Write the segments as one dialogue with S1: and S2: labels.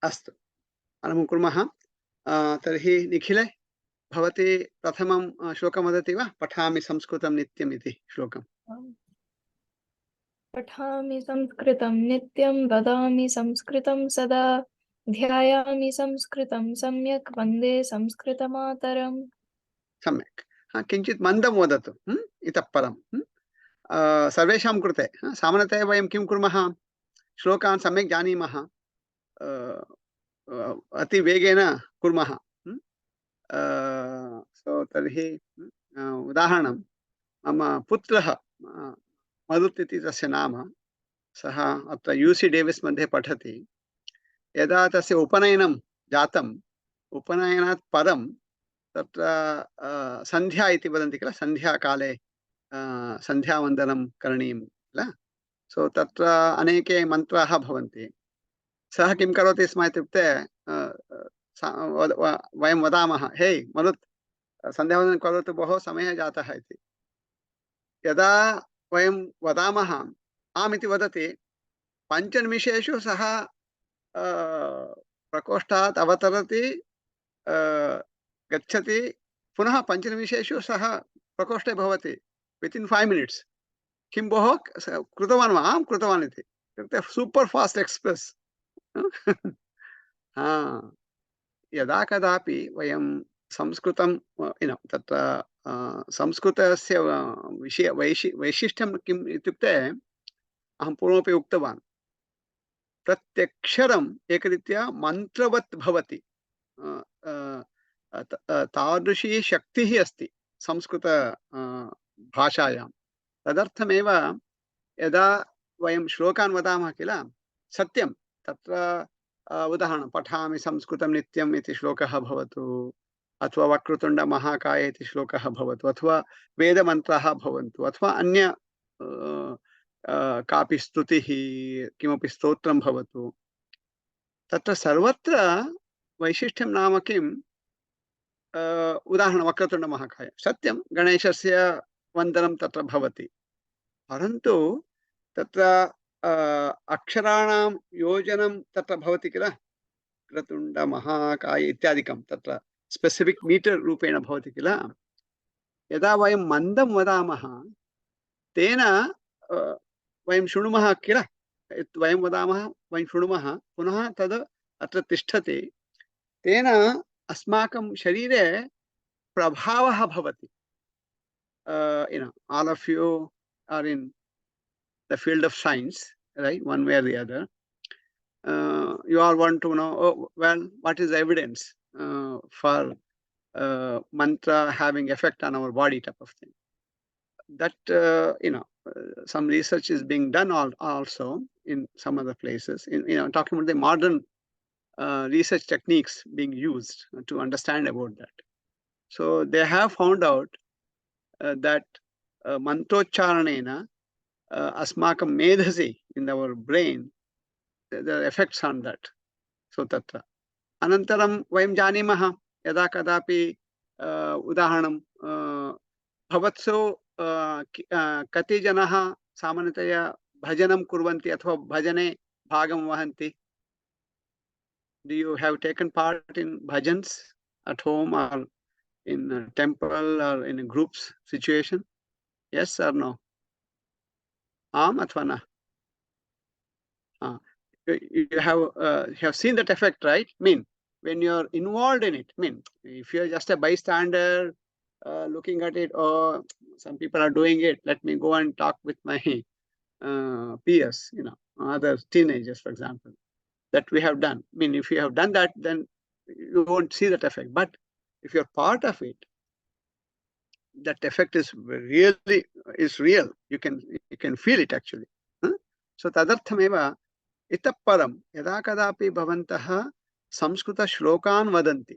S1: अस्तु आरम्भं कुर्मः। तर्हि निखिले भवती प्रथमं श्लोकं वदति वा? पठामि संस्कृतं नित्यम् इति श्लोकम्।
S2: पठामि संस्कृतं नित्यं वदामि संस्कृतं सदा ध्यायामि संस्कृतं सम्यक् वन्दे संस्कृतमातरम्।
S1: सम्यक्। किञ्चित् मन्दं वदतु इतः परं। सर्वेषां कृते सामान्यतया वयं किं कुर्मः? श्लोकान् सम्यक् जानीमः, अतिवेगेन कुर्मः। सो तर्हि उदाहरणं मम पुत्रः मरुत् इति तस्य नाम, सः अत्र यूसी डेविस् मध्ये पठति। यदा तस्य उपनयनं जातम्, उपनयनात् परं तत्र सन्ध्या इति वदन्ति किल, सन्ध्याकाले सन्ध्यावन्दनं करणीयं किल। सो तत्र अनेके मन्त्राः भवन्ति। सः किं करोति स्म इत्युक्ते वयं वदामः, हे मरुत् सन्ध्यावन्दनं करोतु, बहु समयः जातः इति। यदा वयं वदामः आम् इति वदति, 5 निमिषेषु सः प्रकोष्ठात् अवतरति, गच्छति, पुनः 5 निमिषेषु सः प्रकोष्ठे भवति, वितिन् 5 मिनिट्स्। किं भोः कृतवान् वा? आं कृतवान् इति। इत्युक्ते सूपर् फास्ट् एक्स्प्रेस्। यदा कदापि वयं संस्कृतं तत्र संस्कृतस्य वैशिष्ट्यं किम् इत्युक्ते, अहं पूर्वमपि उक्तवान्, प्रत्यक्षरम् एकरीत्या मन्त्रवत् भवति। तादृशी शक्तिः अस्ति संस्कृत भाषायां। तदर्थमेव यदा वयं श्लोकान् वदामः किल, सत्यं तत्र उदाहरणं पठामि संस्कृतं नित्यम् इति श्लोकः भवतु, अथवा वक्रतुण्डमहाकाय इति श्लोकः भवतु, अथवा वेदमन्त्राः भवन्तु, अथवा अन्य कापि स्तुतिः, किमपि स्तोत्रं भवतु, तत्र सर्वत्र वैशिष्ट्यं नाम किम्? उदाहरणं वक्रतुण्डमहाकाय, सत्यं गणेशस्य वन्दनं तत्र भवति, परन्तु तत्र अक्षराणां योजनं तत्र भवति किल, वक्रतुण्डमहाकाय इत्यादिकं तत्र स्पेसिफिक् मीटर् रूपेण भवति किल। यदा वयं मन्दं वदामः, तेन वयं शृणुमः किल, वयं वदामः, वयं शृणुमः, पुनः तद् अत्र तिष्ठति, तेन अस्माकं शरीरे प्रभावः भवति. All of you are in the field of science, right, one way or the other. You all want to know, oh, well, what is the evidence for mantra having effect on our body, type of thing. That some research is being done also in some other places, talking about the modern research techniques being used to understand about that. So they have found out that mantroccharanena asmakam medhasi, in our brain, the effects on that. So tatra anantaram vayam janimah yada kadapi udaharanam bhavatsu kati janaः सामान्यतया भजनं कुर्वन्ति अथवा भजने भागं वहन्ति. Do you have taken part in bhajans at home or in a temple or in a groups situation? Yes or no? Am athva na? You have seen that effect, right? When you're involved in it, if you're just a bystander looking at it, or some people are doing it, let me go and talk with my peers, other teenagers, for example, that we have done. If you have done that, then you won't see that effect. But if you're part of it, that effect is real. You can feel it actually. So tadarthameva itah param yada kadapi bhavantah Sanskrit श्लोकान् वदन्ति,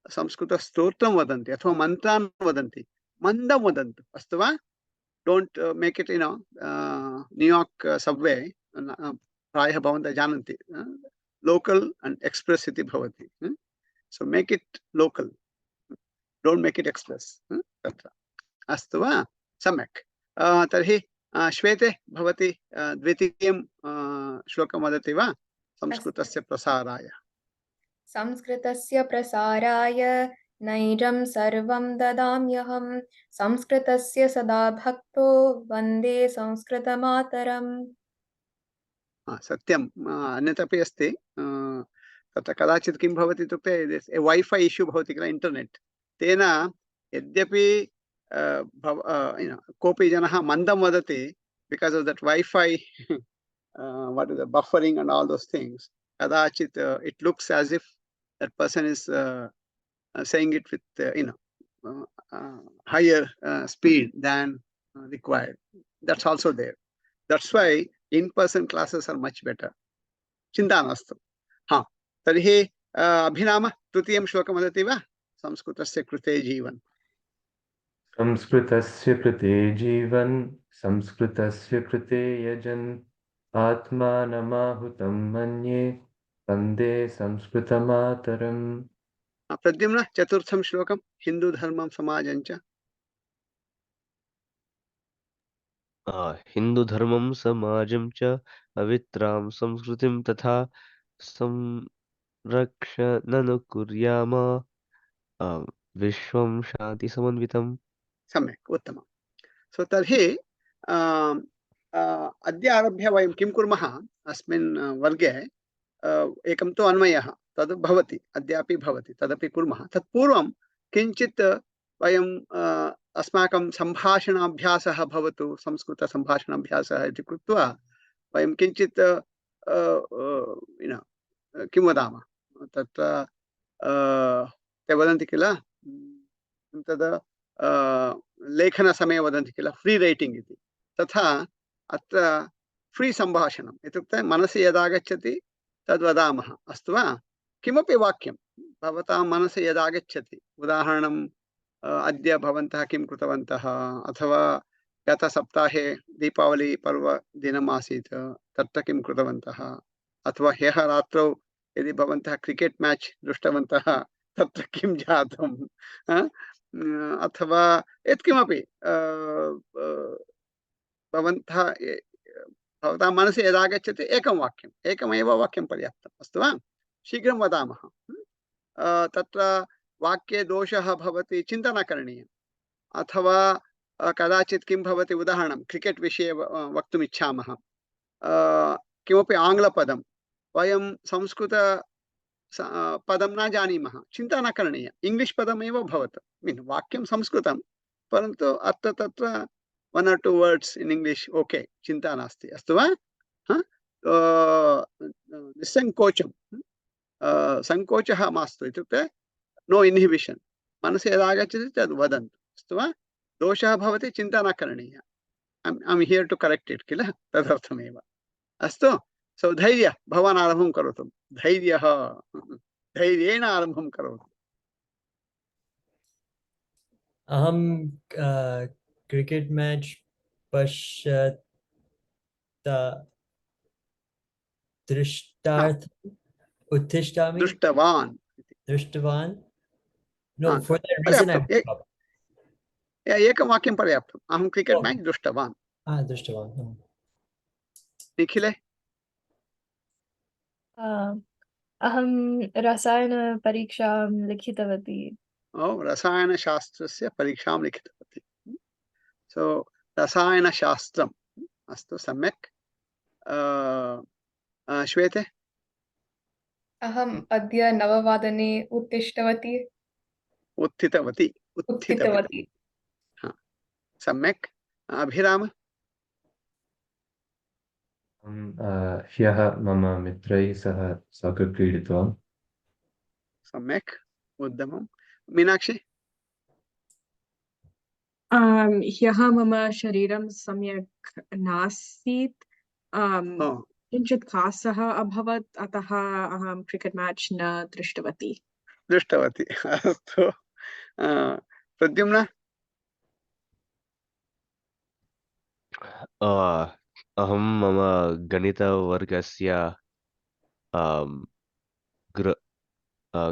S1: संस्कृत स्तोत्रं वदन्ति, अथवा मन्त्रान् वदन्ति, मन्दं वदन्तु, अस्तु वा? Don't make it New York Subway, प्रायः भवन्तः जानन्ति, लोकल and एक्सप्रेस इति भवति. So make it local, don't make it express. तत्र अस्तु वा? सम्यक्. तर्हि श्वेते भवती द्वितीयं श्लोकं वदति वा? संस्कृतस्य प्रसाराय
S3: संस्कृतस्य प्रसाराय नैजं सर्वं ददाम्यहं संस्कृतस्य सदा भक्तो वन्दे संस्कृतमातरम्।
S1: सत्यम् अन्यदपि अस्ति तत्र कदाचित् किं भवति इत्युक्ते वैफै इश्यू भवति किल इंटरनेट तेन यद्यपि कोऽपि जनः मन्दं वदति because of that wifi what is the buffering and all those things kadachit it looks as if that person is saying it with higher speed than required. That's also there. That's why in-person classes are much better. Chinta nastu. Ha. Tarhi abhinama trutiyam shlokam vadati va? Samskrutasya krute जीवन.
S4: संस्कृतस्य कृते जीवन संस्कृतस्य कृते यजन आत्मानमाहुतं मन्ये वन्दे संस्कृतमातरम्।
S1: प्रद्युम्न चतुर्थं श्लोकं हिंदू धर्मं समाजं च
S5: हिंदू धर्मं समाजं च पवित्रां संस्कृतिं तथा संरक्षणनुकुर्याम विश्वं शांति समन्वितम्।
S1: सम्यक् उत्तमम्. सो तर्हि अद्य आरभ्य वयं किं कुर्मः अस्मिन् वर्गे एकं तु अन्वयः तद् भवति अद्यापि भवति तदपि कुर्मः. तत्पूर्वं किञ्चित् वयं अस्माकं सम्भाषणाभ्यासः भवतु संस्कृतसम्भाषणाभ्यासः इति कृत्वा वयं किञ्चित् किं वदामः तत्र ते वदन्ति किल तद् लेखनसमये वदन्ति किल फ्री रैटिंग इति तथा अत्र फ्री सम्भाषणम् इत्युक्ते मनसि यदागच्छति तद् वदामः अस्तु वा. किमपि वाक्यं भवतां मनसि यदागच्छति उदाहरणं अद्य भवन्तः किं कृतवन्तः अथवा गतसप्ताहे दीपावली पर्व दिनम् आसीत् तत्र किं कृतवन्तः अथवा ह्यः रात्रौ यदि भवन्तः क्रिकेट मैच दृष्टवन्तः तत्र किं जातम् अथवा यत्किमपि भवतां मनसि यदागच्छति एकमेव वाक्यं पर्याप्तम् अस्तु वा. शीघ्रं वदामः. तत्र वाक्ये दोषः भवति चिन्ता न करणीयम् अथवा कदाचित् किं भवति उदाहरणं क्रिकेट विषये वक्तुम् इच्छामः किमपि आङ्ग्लपदं वयं संस्कृत पदं न जानीमः चिन्ता न करणीया इंग्लिश पदमेव भवतु वाक्यं संस्कृतं परन्तु अत्र तत्र 1 or 2 words in English okay चिन्ता नास्ति अस्तु वा. निस्सङ्कोचं सङ्कोचः मास्तु इत्युक्ते नो इन्हिबिशन मनसि यदागच्छति तद् वदन्तु अस्तु वा. दोषः भवति चिन्ता न करणीया I'm here to correct it किल तदर्थमेव अस्तु. सो धैर्य भवान् आरम्भं करोतु. धैर्यः धैर्येण आरम्भं करोतु.
S6: अहं क्रिकेट मैच दृष्टार्थम् उत्तिष्ठामि दृष्टवान्. No, for that reason
S1: एकं वाक्यं पर्याप्तम्. अहं क्रिकेट मैच दृष्टवान्.
S6: दृष्टवान्.
S1: निखिले
S2: अहं रसायनपरीक्षां लिखितवती.
S1: रसायनशास्त्रस्य परीक्षां लिखितवती. सो रसायनशास्त्रम् अस्तु सम्यक्. श्वेते
S3: अहम् अद्य 9 वादने उत्थितवती.
S1: सम्यक्. अभिराम
S4: ह्यः मम मित्रैः सह साकर् क्रीडितवान्.
S1: सम्यक् उत्तमं. मीनाक्षी
S7: ह्यः मम शरीरं सम्यक् नासीत् किञ्चित् कासः अभवत् अतः अहं क्रिकेट मैच न दृष्टवती.
S1: अस्तु. प्रद्युम्न
S5: अहं मम गणितवर्गस्य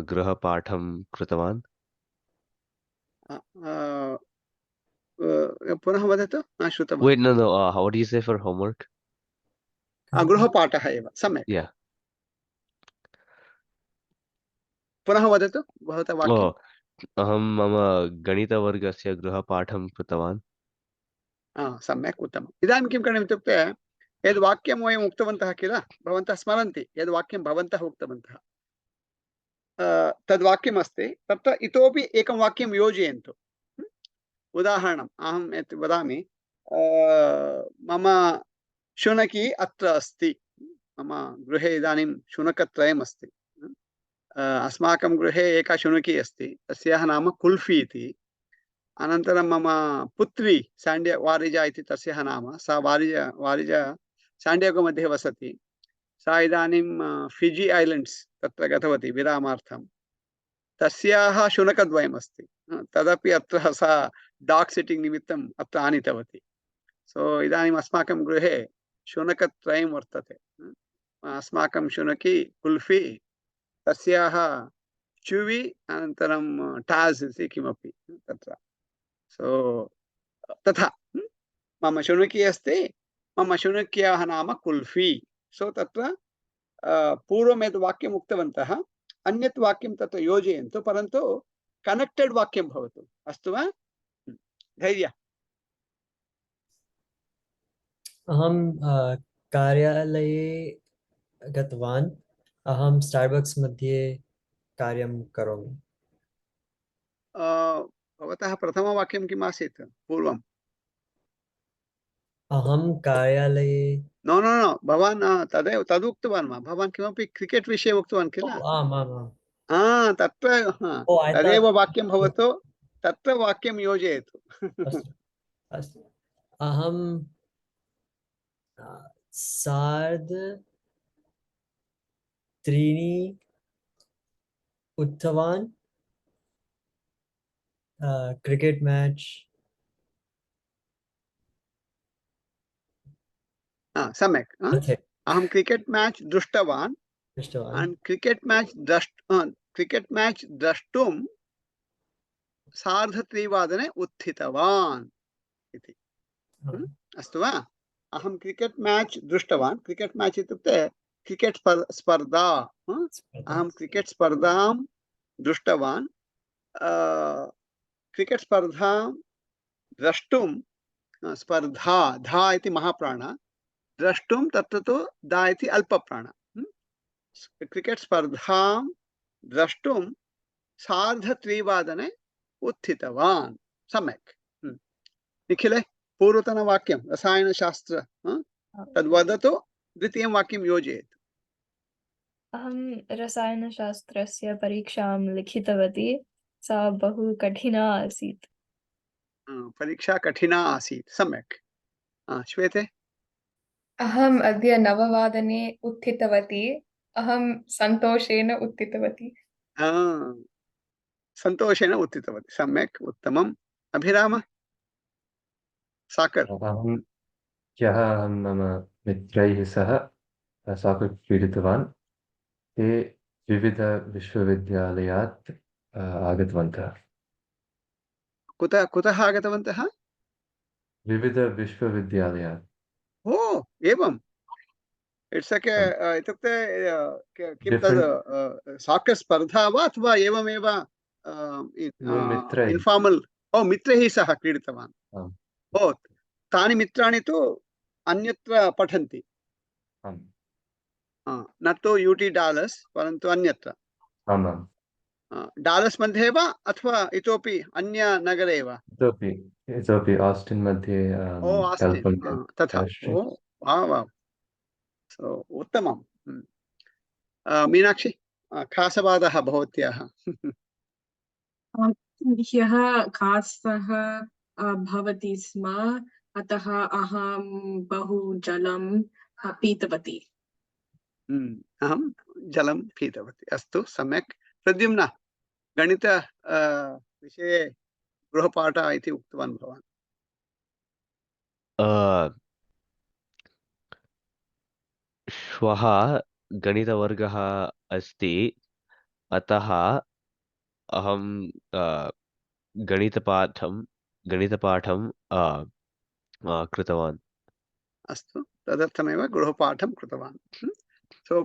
S5: गृहपाठं कृतवान्.
S1: पुनः वदतु न श्रुतवान्.
S5: Wait, no. How do you say for homework?
S1: गृहपाठः एव सम्यक्.
S5: Yeah.
S1: पुनः वदतु भवतः वाक्यम्।
S5: अहं मम गणितवर्गस्य गृहपाठं कृतवान्।
S1: सम्यक्, उत्तमम्। इदानीं किं करणीयम् इत्युक्ते यद् वाक्यं वयम् उक्तवन्तः किल, भवन्तः स्मरन्ति यद् वाक्यं भवन्तः उक्तवन्तः, तद् वाक्यमस्ति, तत्र इतोपि एकं वाक्यं योजयन्तु। उदाहरणम् अहं यत् वदामि, मम शुनकी अत्र अस्ति। मम गृहे इदानीं शुनकत्रयम् अस्ति। अस्माकं गृहे एका शुनकी अस्ति, तस्याः नाम कुल्फी इति। अनन्तरं मम पुत्री वारिजा इति तस्याः नाम, सा वारिजा साण्डियागो मध्ये वसति। सा इदानीं फिजी ऐलण्ड्स् तत्र गतवती विरामार्थं। तस्याः शुनकद्वयमस्ति, तदपि अत्र सा डाग् सिटिङ्ग् निमित्तम् अत्र आनीतवती। सो इदानीम् अस्माकं गृहे शुनकत्रयं वर्तते। अस्माकं शुनकी कुल्फी, तस्याः चुवि, अनन्तरं टास् इति किमपि तत्र। सो तथा मम शुनकी अस्ति, मम शुनक्याः नाम कुल्फी। सो तत्र पूर्वं यद् वाक्यम् उक्तवन्तः अन्यत् वाक्यं तत्र योजयन्तु, परन्तु कनेक्टेड् वाक्यं भवतु, अस्तु वा? धैर्य।
S6: अहं कार्यालये गतवान्। अहं स्टार्बक्स् मध्ये कार्यं करोमि।
S1: भवतः प्रथमवाक्यं किम् आसीत् पूर्वम्?
S6: अहं कार्यालये।
S1: नो नो नो, भवान् तदेव तदुक्तवान् वा? भवान् किमपि क्रिकेट् विषये उक्तवान् किल? तत्र तदेव वाक्यं भवतु, तत्र वाक्यं योजयतु।
S6: अस्तु अस्तु। अहं सार्ध 3 उत्थवान् क्रिकेट् मैच।
S1: सम्यक्। अहं क्रिकेट् मैच दृष्टवान्। क्रिकेट् मैच द्रष्टुं 3:30 उत्थितवान् इति। अस्तु वा? अहं क्रिकेट् मैच दृष्टवान्। क्रिकेट् मैच इत्युक्ते क्रिकेट् स्पर्धा। अहं क्रिकेट् स्पर्धां दृष्टवान्। क्रिकेट् स्पर्धां द्रष्टुं स्पर्धा धा इति महाप्राण, द्रष्टुं तत्र तु दा इति अल्पप्राण। क्रिकेट् स्पर्धां द्रष्टुं 3:30 उत्थितवान्। सम्यक्। निखिले, पूर्वतनवाक्यं रसायनशास्त्र तद्वदतु, द्वितीयं वाक्यं योजयतु।
S2: अहं रसायनशास्त्रस्य परीक्षां लिखितवती, सा बहु कठिना आसीत्।
S1: परीक्षा कठिना आसीत्। सम्यक्। श्वेते?
S3: अहम् अद्य 9:00 उत्थितवती। अहं सन्तोषेण उत्थितवती।
S1: सन्तोषेण उत्थितवती। सम्यक्, उत्तमम्। अभिराम साकर्?
S4: अहं ह्यः मम मित्रैः सह साकर् क्रीडितवान्। ते विविधविश्वविद्यालयात् आगतवन्तः।
S1: कुतः आगतवन्तः?
S4: विविधविश्वविद्यालयात्।
S1: ओ एवम्। इट्स् इत्युक्ते किं तद् साकर् स्पर्धा वा अथवा एवमेव इन्फार्मल्? मित्रैः सह क्रीडितवान्। तानि मित्राणि तु अन्यत्र पठन्ति, न तु UT डालस्, परन्तु अन्यत्र। डालस् मध्ये वा अथवा इतोपि अन्य नगरे वा?
S4: इतोपि आस्टिन् मध्ये।
S1: आस्टिन् तथा। उत्तमम्। मीनाक्षी, खासवादः भवत्याः।
S7: ह्यः खासः भवति स्म, अतः अहं बहु जलं पीतवती।
S1: अहं जलं पीतवती। अस्तु, सम्यक्। प्रद्युम्न, गणित विषये गृहपाठः इति उक्तवान् भवान्।
S5: श्वः गणितवर्गः अस्ति, अतः अहं गणितपाठं कृतवान्।
S1: अस्तु, तदर्थमेव गृहपाठं कृतवान्।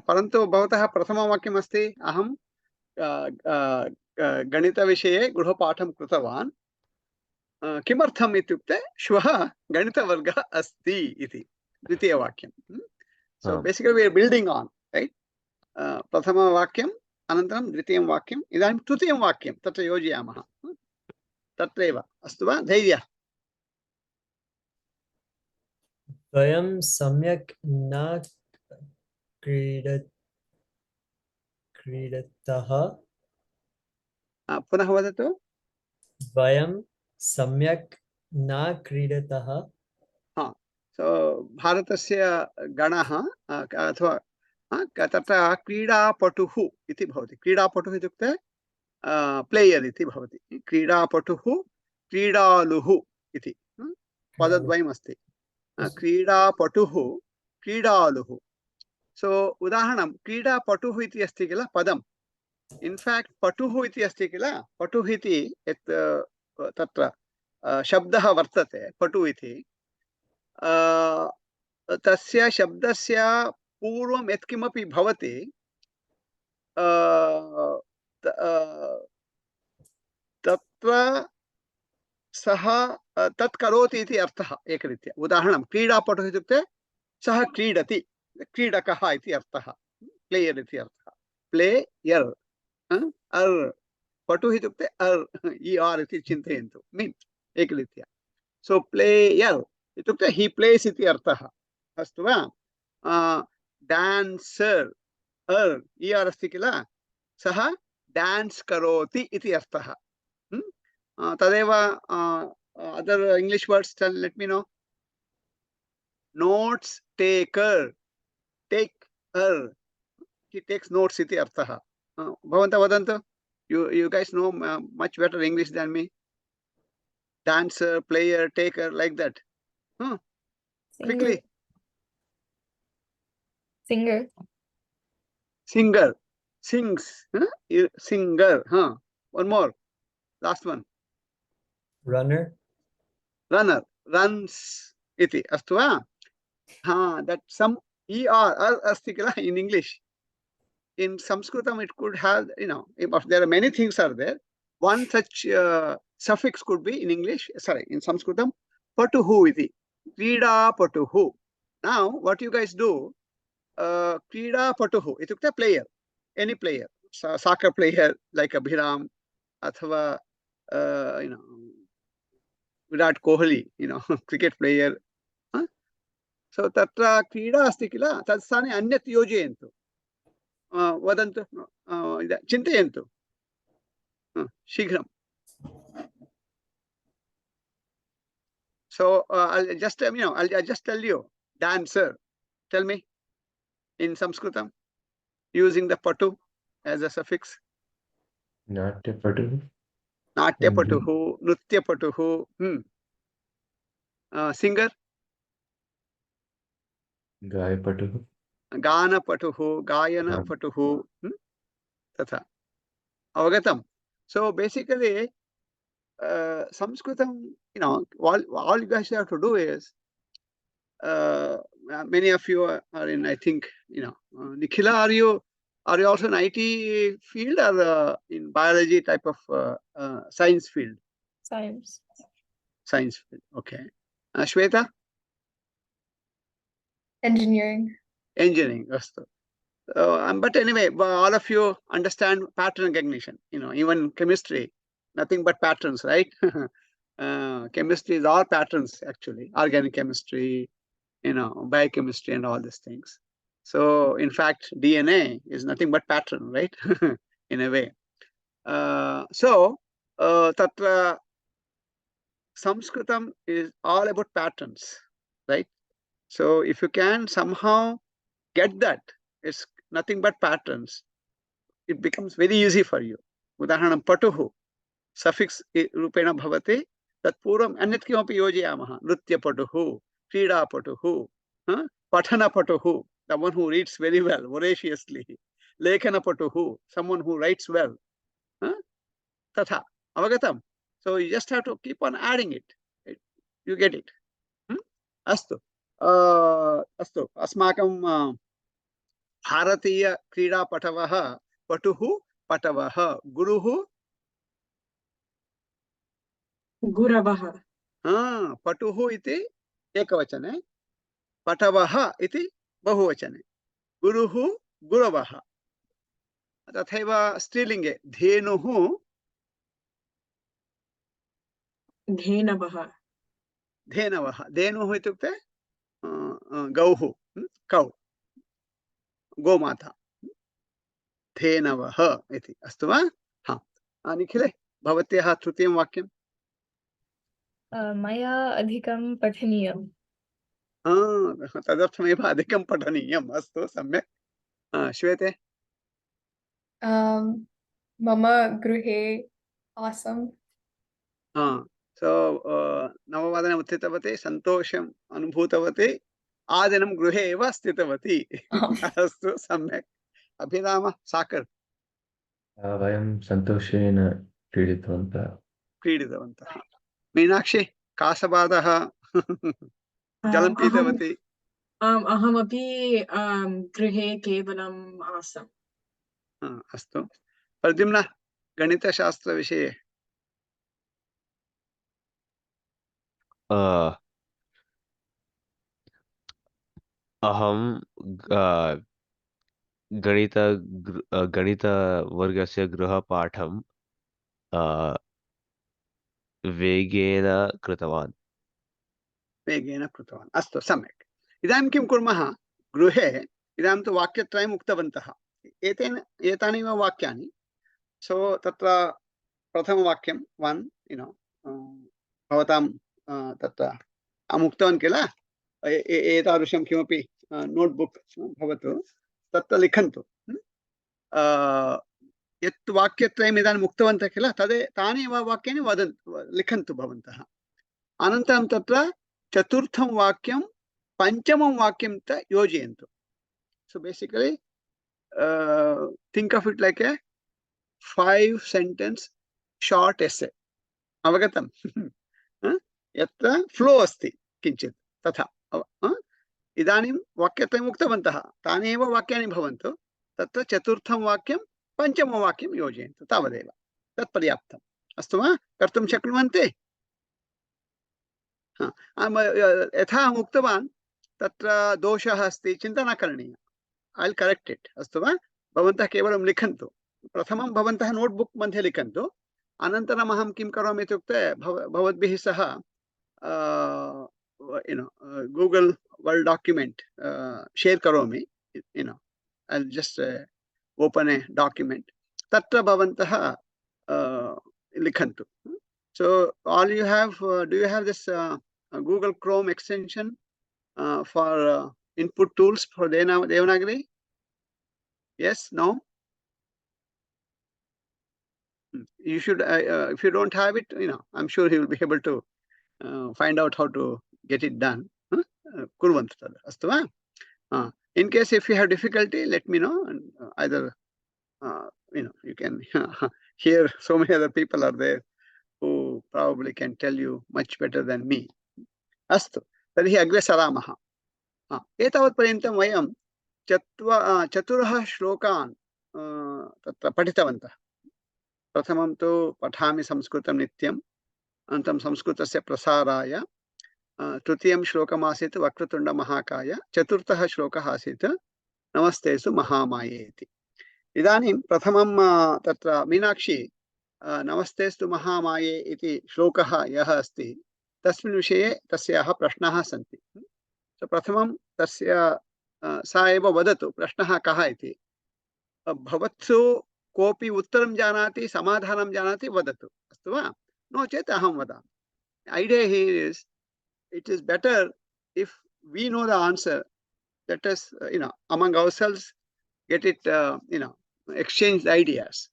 S1: परन्तु भवतः प्रथमवाक्यमस्ति, अहं गणितविषये गृहपाठं कृतवान् किमर्थम् इत्युक्ते श्वः गणितवर्गः अस्ति इति द्वितीयवाक्यं so basically we are building on right प्रथमवाक्यम् अनन्तरं द्वितीयं वाक्यम् इदानीं तृतीयं वाक्यं तत्र योजयामः तत्रैव अस्तु वा धैर्य
S6: वयं सम्यक् न क्रीडतः
S1: पुनः वदतु
S6: वयं सम्यक् न क्रीडतः
S1: सो भारतस्य गणः अथवा तत्र क्रीडापटुः इति भवति क्रीडापटुः इत्युक्ते प्लेयर् इति भवति क्रीडापटुः क्रीडालुः इति पदद्वयमस्ति क्रीडापटुः क्रीडालुः सो उदाहरणं क्रीडापटुः इति अस्ति किल पदम् इन्फैक्ट् पटुः इति अस्ति किल पटुः इति यत् तत्र शब्दः वर्तते पटुः इति तस्य शब्दस्य पूर्वं यत्किमपि भवति तत्र सः तत् करोति इति अर्थः एकरीत्या उदाहरणं क्रीडापटुः इत्युक्ते सः क्रीडति क्रीडकः इति अर्थः प्लेयर् इति अर्थः प्लेयर् अर् पटुः इत्युक्ते अर् इ आर् इति चिन्तयन्तु मीन्स् एकरीत्या सो प्लेयर् इत्युक्ते ही प्लेस् इति अर्थः अस्तु वा डान्सर् अर् इ आर् अस्ति किल सः डान्स् करोति इति अर्थः तदेव other English words let me know notes taker taker he takes notes इति अर्थः भवन्तः वदन्तु you guys know much better English than me dancer player taker like that quickly
S2: singer
S1: sings singer one more last one
S6: runner
S1: runs iti astu va that some er asti kila in English in Sanskritam it could have if there are many things are there one such suffix could be in English in Sanskritam patuhu iti krida patuhu now what you guys do krida patuhu itukte player any player soccer player like Abhiram athava Virat Kohli cricket player so tatra krida asti kila tatsthane anyat yojayantu वदन्तु चिन्तयन्तु शीघ्रं so I'll just I'll just tell you dancer tell me in Sanskritam using the patu as a suffix
S4: नाट्यपटुः
S1: नाट्यपटुः नृत्यपटुः singer
S4: गायपटुः
S1: गानपटुः गायनपटुः तथा अवगतम् so basically Sanskritam all you guys have to do is many of you are in I think Nikhila are you also in IT field or in biology type of science field science field okay Shweta
S3: engineering
S1: but anyway all of you understand pattern recognition even chemistry nothing but patterns right chemistry is all patterns actually organic chemistry biochemistry and all these things so in fact DNA is nothing but pattern right in a way so tatra Sanskritam is all about patterns right so if you can somehow get that it's nothing but patterns it becomes very easy for you udaharanam patuhu suffix rupena bhavati tat purvam anyat kimapi yojayamah nrutyapatuhu क्रीडापटुः पठनपटुः the one who reads very well voraciously lekhanapatuः someone who writes well tatha avagatam so you just have to keep on adding it you get it astu अस्माकं भारतीय क्रीडापटवः पटुः patavah. Guruhu.
S7: Guravah.
S1: Patuhu iti ekavachane. Patavah iti bahuvachane. Guruhu guravah. तथैव स्त्रीलिङ्गे धेनुः
S7: धेनवः.
S1: धेनवः. धेनुः इत्युक्ते गौः, कौ, गोमाता. धेनवः इति. अस्तु वा? निखिले, भवत्याः तृतीयं वाक्यं.
S2: मया अधिकं पठनीयम्.
S1: तदर्थमेव अधिकं पठनीयम्. अस्तु, सम्यक्. श्वेते.
S3: मम गृहे आसम्.
S1: सो नववादने उत्थितवती, सन्तोषम् अनुभूतवती, आदिनं गृहे एव स्थितवती. अस्तु, सम्यक्. अभिराम साकर्.
S4: वयं सन्तोषेण क्रीडितवन्तः.
S1: मीनाक्षी कासबाधः जलं पीतवती.
S7: अहमपि गृहे केवलम् आसम्.
S1: अस्तु, प्रद्युम्न गणितशास्त्रविषये.
S5: अहं गणितवर्गस्य गृहपाठं वेगेन कृतवान्.
S1: अस्तु, सम्यक्. इदानीं किं कुर्मः? गृहे इदानीं तु वाक्यत्रयम् उक्तवन्तः. एतानि एव वाक्यानि. सो तत्र प्रथमवाक्यं 1, भवतां तत्र अहम् उक्तवान् किल, एतादृशं किमपि नोट्बुक् भवतु, तत्र लिखन्तु. यत् वाक्यत्रयम् इदानीम् उक्तवन्तः किल, तानि एव वाक्यानि लिखन्तु भवन्तः. अनन्तरं तत्र चतुर्थं वाक्यं पञ्चमं वाक्यं च योजयन्तु. So basically think of it like A 5-sentence short essay. अवगतम्? यत्र फ्लो अस्ति किञ्चित् तथा. इदानीं वाक्यत्रयम् उक्तवन्तः, तानि एव वाक्यानि भवन्तु. तत्र चतुर्थं वाक्यं पञ्चमं वाक्यं योजयन्तु, तावदेव. तत् पर्याप्तम्. अस्तु वा? कर्तुं शक्नुवन्ति? यथा अहम् उक्तवान्, तत्र दोषः अस्ति, चिन्ता न करणीया. ऐ विल् करेक्ट् इट्. अस्तु वा? भवन्तः केवलं लिखन्तु. प्रथमं भवन्तः नोट्बुक् मध्ये लिखन्तु. अनन्तरम् अहं किं करोमि इत्युक्ते भवद्भिः सह गूगल वर्ड डॉक्यूमेंट शेयर करोमि. I'll just open a document. तत्र भवन्तः लिखन्तु. So all you have, do you have this Google Chrome extension for input tools for Devanagari? Yes, no? You should, if you don't have it, I'm sure he will be able to find out how to get it done. Kurvantu tada. Astu va? In case if you have difficulty, let me know. And either you can hear so many other people are there who probably can tell you much better than me. Astu. Tarhi agre saramaha. Etavat paryantam vayam chaturah shlokan tatra patitavantah. प्रथमं तु पठामि संस्कृतं नित्यं, अनन्तरं संस्कृतस्य प्रसाराय, तृतीयं श्लोकमासीत् वक्रतुण्ड महाकाय, चतुर्थः श्लोकः आसीत् नमस्तेसु महामाये इति. इदानीं प्रथमं तत्र मीनाक्षी नमस्तेस्तु महामाये इति श्लोकः यः अस्ति तस्मिन् विषये तस्याः प्रश्नाः सन्ति. प्रथमं तस्य सा एव वदतु प्रश्नः कः इति. भवत्सु कोऽपि उत्तरं जानाति, समाधानं जानाति, वदतु. अस्तु वा? नो चेत् अहं वदामि. Idea here is, it is better if we know the answer. Let us, among ourselves, get it, exchange the ideas.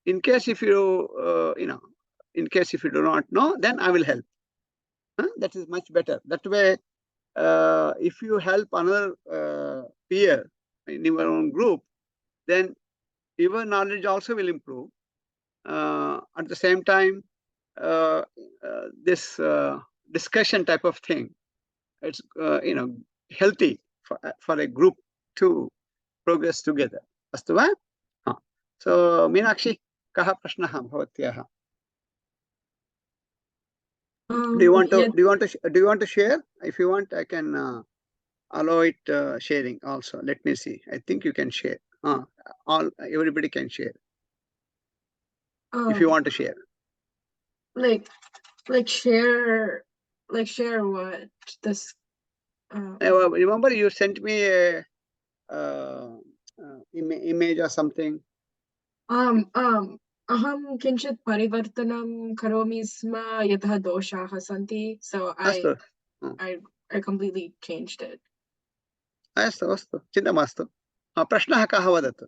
S1: In case if you, in case if you do not know, then I will help. That is much better. That way, if you help another peer in your own group, then your knowledge also will improve. At the same time, this discussion type of thing, it's healthy for a group to progress together. Astu va? So Meenakshi, कः प्रश्नः भवत्याः? Do you want to share? If you want, I can allow it sharing also. Let me see. I think you can share. Everybody can share if you want to share.
S7: Like share what this.
S1: Remember, you sent me a image or something.
S7: अहं किञ्चित् परिवर्तनं करोमि स्म यतः दोषाः सन्ति, so I completely changed it.
S1: अस्तु अस्तु, चिन्ता मास्तु. प्रश्नः कः वदतु?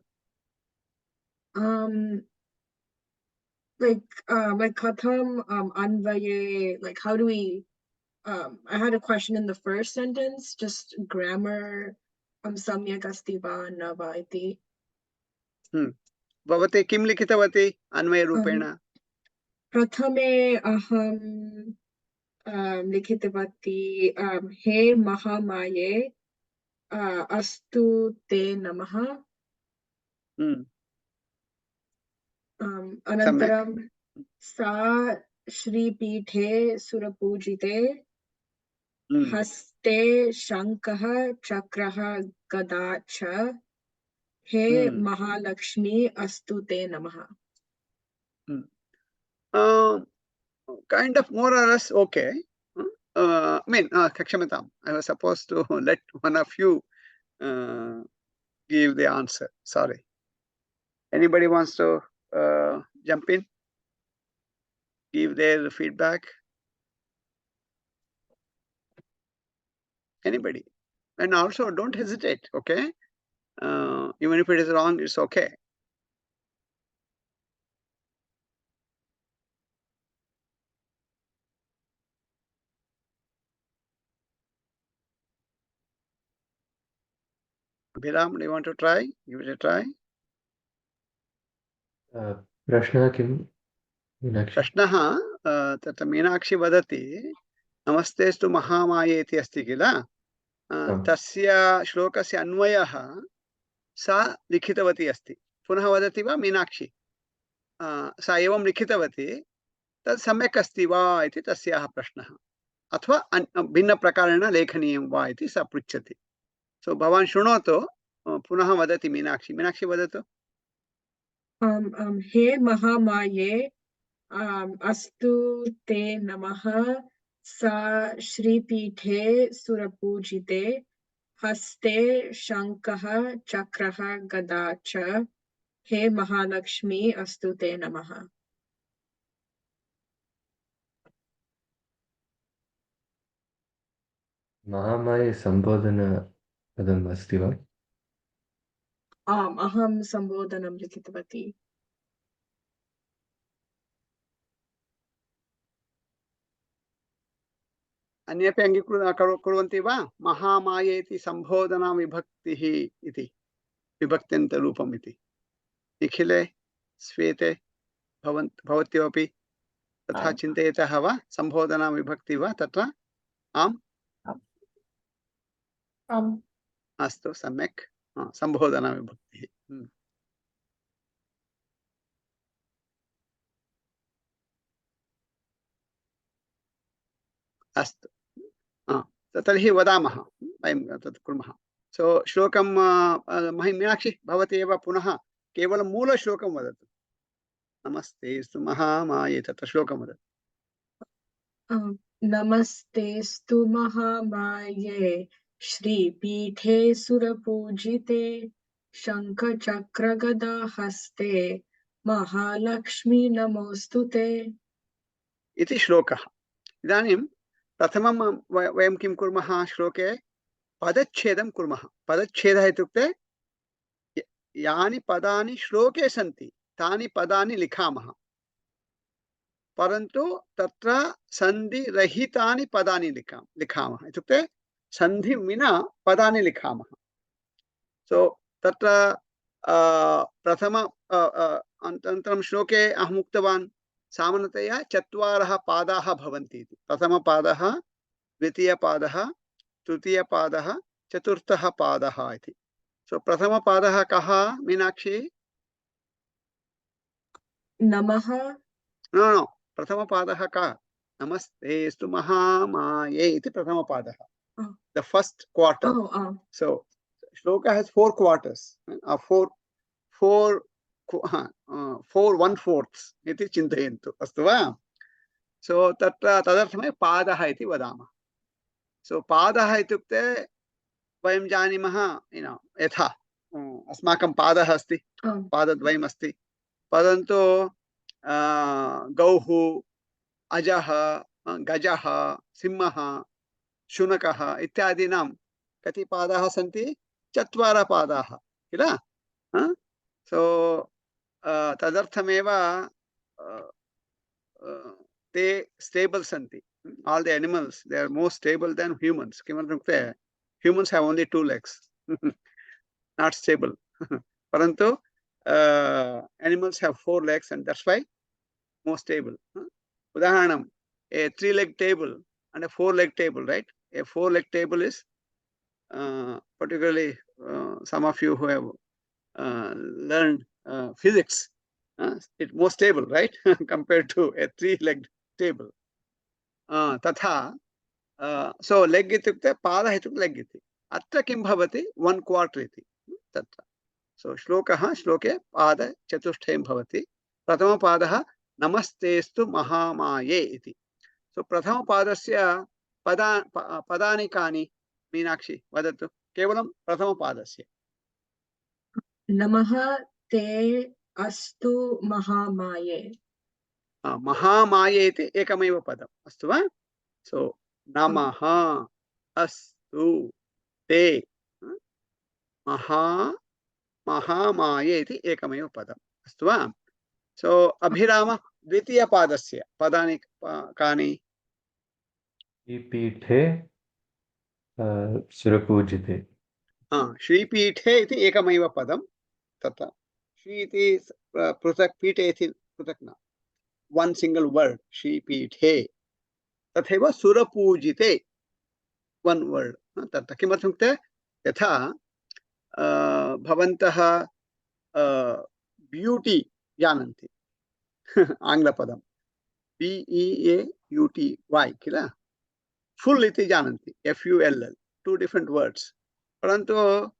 S7: Like katham anvaye, like how do we I had a question in the first sentence, just grammar samyak asti va na va iti.
S1: भवती किं लिखितवती अन्वयरूपेण?
S7: प्रथमे अहं लिखितवती हे महामाये अस्तु ते नमः. अनन्तरं सा श्रीपीठे सुरपूजिते हस्ते शङ्खः चक्रः गदा च हे महालक्ष्मी अस्तु ते नमः.
S1: Kind of more or less okay. I mean, Kakshamatam, I was supposed to let one of you give the answer. Sorry. Anybody wants to jump in? Give their feedback? Anybody? And also don't hesitate, okay? Even if it is wrong, it's okay. Abhiram, do you want to try? Give it a try.
S4: प्रश्नः किं मीनाक्षी?
S1: प्रश्नः तत्र मीनाक्षी वदति नमस्तेस्तु महामाये इति अस्ति किल, तस्य श्लोकस्य अन्वयः सा लिखितवती अस्ति. पुनः वदति वा मीनाक्षी? सा एवं लिखितवती, तत् सम्यक् अस्ति वा इति तस्याः प्रश्नः, अथवा भिन्नप्रकारेण लेखनीयं वा इति सा पृच्छति. सो भवान् शृणोतु, पुनः वदति मीनाक्षी. मीनाक्षी वदतु.
S7: हे महामाये अस्तु ते नमः. सा श्रीपीठे सुरपूजिते हस्ते शङ्खः चक्रः गदा च हे महालक्ष्मी अस्तु ते नमः.
S4: महामाये सम्बोधनपदम् अस्ति वा?
S7: आम्, अहं सम्बोधनं लिखितवती.
S1: अन्येपि कुर्वन्ति वा? महामाये इति सम्बोधना विभक्तिः इति विभक्त्यन्तरूपम् इति. निखिले, श्वेते, भवत्योपि तथा चिन्तयतः वा? सम्बोधना विभक्ति वा तत्र? आम् अस्तु, सम्यक्. सम्बोधना विभक्तिः. अस्तु, तर्हि वदामः, वयं तत् कुर्मः. सो श्लोकं मीनाक्षी भवती एव पुनः केवलं मूलश्लोकं वदतु. नमस्तेस्तु महामाये, तत्र श्लोकं वदतु.
S7: नमस्तेस्तु महामाये श्रीपीठे सुरपूजिते शङ्खचक्रगदा हस्ते महालक्ष्मी नमोऽस्तुते
S1: इति श्लोकः. इदानीं प्रथमं वयं किं कुर्मः? श्लोके पदच्छेदं कुर्मः. पदच्छेदः इत्युक्ते यानि पदानि श्लोके सन्ति तानि पदानि लिखामः, परन्तु तत्र सन्धिरहितानि पदानि लिखामः. इत्युक्ते सन्धि विना पदानि लिखामः. सो तत्र प्रथम अनन्तरं श्लोके अहम् उक्तवान् सामान्यतया 4 पादाः भवन्ति इति. प्रथमपादः, द्वितीयपादः, तृतीयपादः, चतुर्थः पादः इति. सो प्रथमपादः कः Meenakshi?
S7: Namaha.
S1: No. Prathamapadah ka. Namastestu Mahamaye iti Prathamapadah.
S7: Oh.
S1: The first quarter. So, shloka has 4 quarters. Four 1/4 iti chintayantu. Astu va? So, tadarthame padah iti vadama. So, padah itukte vayam janimah, yatha. अस्माकं पादः अस्ति, पादद्वयम् अस्ति, परन्तु गौः, अजः, गजः, सिंहः, शुनकः इत्यादीनां कति पादाः सन्ति? 4 पादाः किल? सो तदर्थमेव ते स्टेबल सन्ति. All the animals, they are more stable than humans. किमर्थमित्युक्ते humans have only 2 legs. Not stable. Parantu animals have 4 legs and that's why more stable. Udaharanam, a 3-leg table and a 4-leg table, right? A 4-leg table is particularly some of you who have learned physics, it's more stable, right? Compared to a 3-legged table. Tatha, so leg itukte pada itukte leg iti. Atra kim bhavati 1/4 iti. Tatra. So shlokaha shloke pada chatushtayam bhavati. Prathama padaha namastestu mahamaye iti. So prathama padasya padani kani. Meenakshi vadatu. Kevalam prathama padasya.
S7: Namaha te astu mahamaye.
S1: Mahamaye iti ekameva padam. Astu va? So namaha astu te महामाये इति एकमेव पदम्. अस्तु वा? सो अभिराम द्वितीय पादस्य पदानि कानि?
S4: श्रीपीठे सुरपूजिते.
S1: श्रीपीठे इति एकमेव पदं. तथा श्री इति पृथक्, पीठे इति पृथक् न. One single word, श्रीपीठे. तथैव सुरपूजिते, one word. तथा किमर्थमित्युक्ते यथा भवन्तः ब्यूटी जानन्ति आङ्ग्लपदं BEAUTY किल? फुल् इति जानन्ति FULL, 2 different words. परन्तु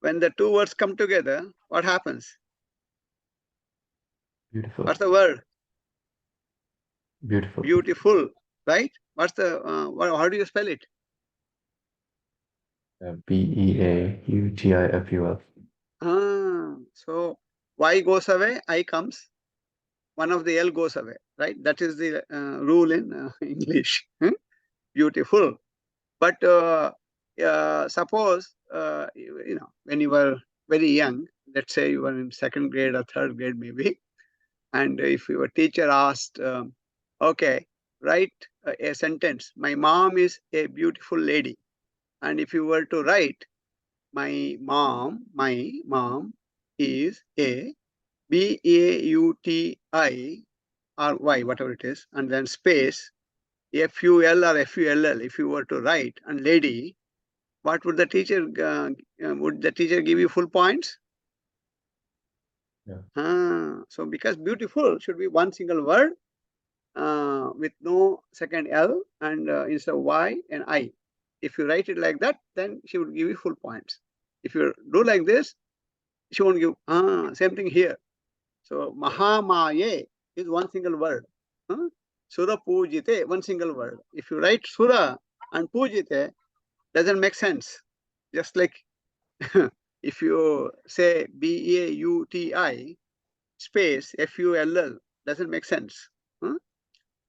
S1: when the 2 words come together, what happens?
S4: Beautiful.
S1: What's the word?
S4: Beautiful.
S1: Beautiful, right? What's the how do you spell it?
S4: BEAUTIFUL.
S1: So Y goes away, I comes, one of the L goes away, right? That is the rule in English. Beautiful. But suppose when you were very young, let's say you were in 2nd grade or 3rd grade maybe, and if your teacher asked, okay, write a sentence, my mom is a beautiful lady, and if you were to write, my mom is a BAUTI or Y, whatever it is, and then space FUL or FULL, if you were to write, and lady, what would the teacher give you full points?
S4: Yeah.
S1: So because beautiful should be one single word with no second L and instead of Y and I. If you write it like that, then she would give you full points. If you do like this, she won't give. Same thing here. So Mahamaye is one single word. Sura Pujite, one single word. If you write Sura and Pujite, doesn't make sense. Just like if you say BAUTI space FULL, doesn't make sense.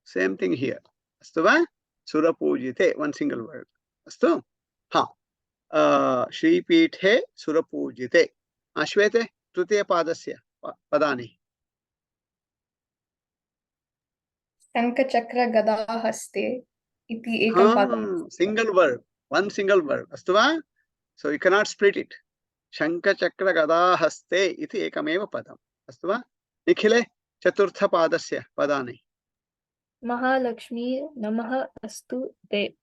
S1: Same thing here. Astu va? Sura Pujite, one single word. Astu? Shripithe Sura Pujite. Ashwete, Tritiya Padasya Padani.
S2: शङ्खचक्र गदा हस्ते इति एकं पदम्.
S1: Single word, one single word. Astu va? So you cannot split it. Shankachakra Gada Haste iti ekameva padam. Astu va? Nikhile Chaturtha Padasya Padani.
S2: Mahalakshmi नमः अस्तु ते.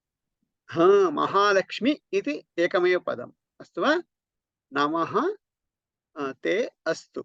S1: Mahalakshmi iti ekameva padam. Astu va? Namaha te astu.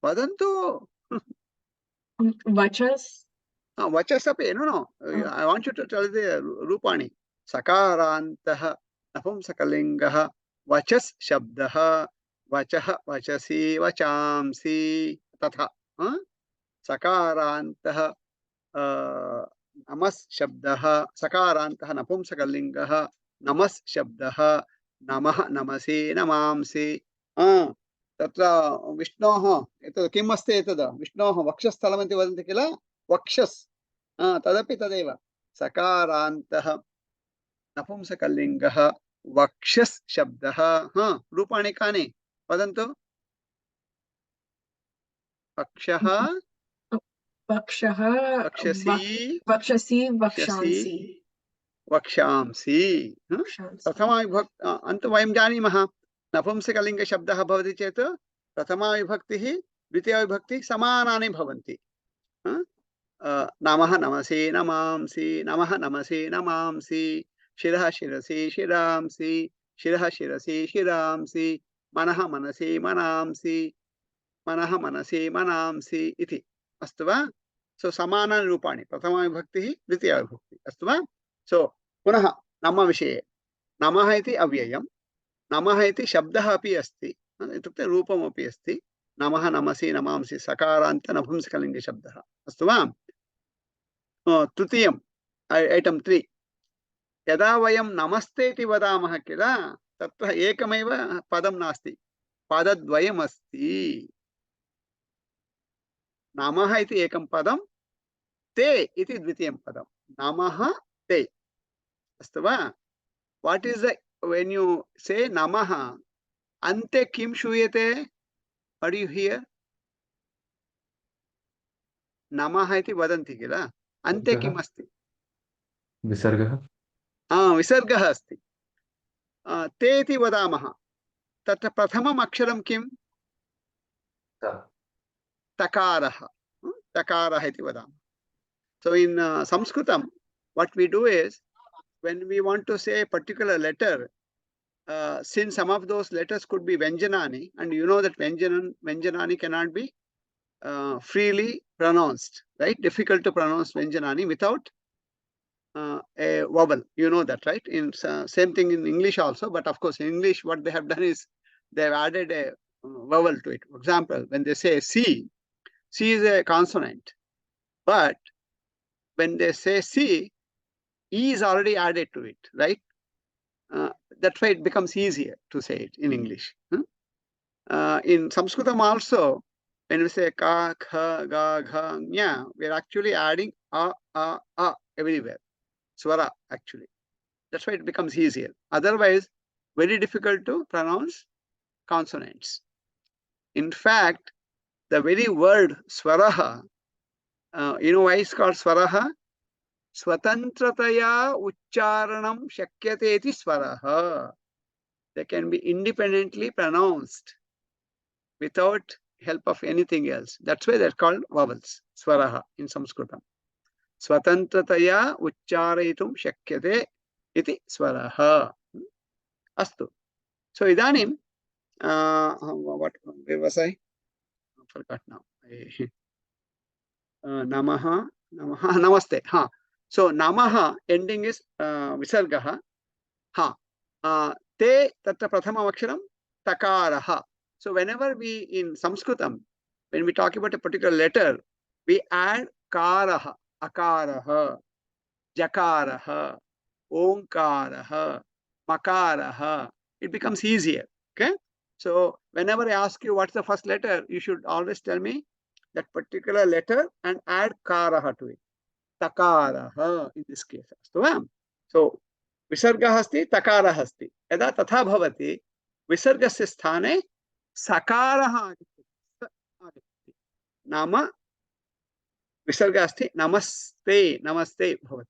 S1: वदन्तु
S7: Vachas.
S1: वचस् अपि no I want you to tell the रूपाणि सकारान्तः नपुंसकलिङ्गः वचस् शब्दः वचः वचसि वचांसि तथा सकारान्तः नमस् शब्दः सकारान्तः नपुंसकलिङ्गः नमस् शब्दः नमः नमसि नमांसि तत्र विष्णोः एतत् किम् अस्ति एतत् विष्णोः वक्षस्थलमिति वदन्ति किल वक्षस् तदपि तदेव सकारान्तः नपुंसकलिङ्गः वक्षस् शब्दः रूपाणि कानि वदन्तु वक्षः
S7: Vakshah.
S1: वक्षसि
S7: Vakshasi.
S1: वक्षसि
S7: Vakshansi.
S1: वक्षांसि
S7: Vakshansi.
S1: प्रथमाविभक्ति अन्तु वयं जानीमः नपुंसकलिङ्गशब्दः भवति चेत् प्रथमाविभक्तिः द्वितीयाविभक्तिः समानानि भवन्ति नमः नमसि नमांसि नमः नमसि नमांसि शिरः शिरसि शिरांसि शिरः शिरसि शिरांसि मनः मनसि मनांसि मनः मनसि मनांसि इति अस्तु वा सो समानानि रूपाणि प्रथमाविभक्तिः द्वितीयाविभक्तिः अस्तु वा सो पुनः नम विषये नमः इति अव्ययम् नमः इति शब्दः अपि अस्ति इत्युक्ते रूपमपि अस्ति नमः नमसि नमांसि सकारान्त नपुंसकलिङ्गशब्दः अस्तु वा तृतीयम् ऐटम् 3 यदा वयं नमस्ते इति वदामः किल तत्र एकमेव पदं नास्ति पदद्वयमस्ति नमः इति एकं पदं ते इति द्वितीयं पदं नमः ते अस्तु वा watt is the when you say namaha ante kim shuyate what do you hear namaha iti vadanti kila ante kim asti
S4: विसर्गः
S1: विसर्गः अस्ति ते इति वदामः तत्र प्रथमम् अक्षरं किं तकारः तकारः इति वदामः so in sanskritam what we do is when we want to say a particular letter, since some of those letters could be Vyanjanani, and you know that Vyanjanani cannot be freely pronounced, right? Difficult to pronounce Vyanjanani without a vowel. You know that, right? In same thing in English also, but of course in English what they have done is they have added a vowel to it. For example, when they say C, C is a consonant, but when they say C, E is already added to it, right? That's why it becomes easier to say it in English. In Sanskritam also, when we say ka, kha, ga, gha, nya, we're actually adding a everywhere. Swara, actually. That's why it becomes easier. Otherwise, very difficult to pronounce consonants. In fact, the very word swaraha, you know why it's called swaraha? Swatantrataya uchcharanam shakyate iti swaraha. They can be independently pronounced without help of anything else. That's why they're called vowels, swaraha in Sanskritam. Swatantrataya uchcharayitum shakyate iti swaraha. Astu. So idanim, what, where was I? I forgot now. Namaha, namaha, namaste. Ha. So namaha ending is visargaha. Ha. Te tatra prathama aksharam takaraha. So whenever we in Sanskritam, when we talk about a particular letter, we add karaha, akaraha, jakaraha, omkaraha, makaraha. It becomes easier. Okay. So whenever I ask you what's the first letter, you should always tell me that particular letter and add karaha to it. Takaraha in this case. So visargah asti, takaraha asti. Yada tatha bhavati, visargasya sthane sakaraha agati. Nama visargah asti, namaste, namaste bhavati.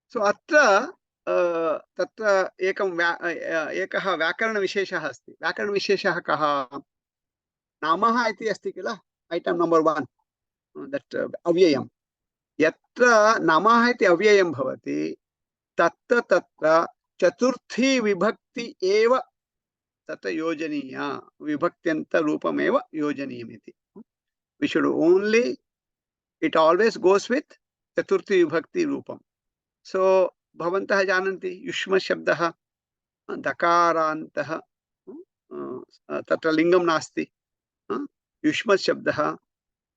S1: So atra तत्र एकः व्याकरणविशेषः अस्ति व्याकरणविशेषः कः नामः इति अस्ति किल item number 1 that अव्ययम् यत्र नामः इति अव्ययं भवति तत्र चतुर्थी विभक्ति एव तत्र योजनीया विभक्त्यन्त रूपमेव योजनीयमिति. We should only, it always goes with चतुर्थी विभक्ति रूपम. So भवन्तः जानन्ति युष्म शब्दः दकारान्तः तत्र लिङ्गं नास्ति. युष्म शब्दः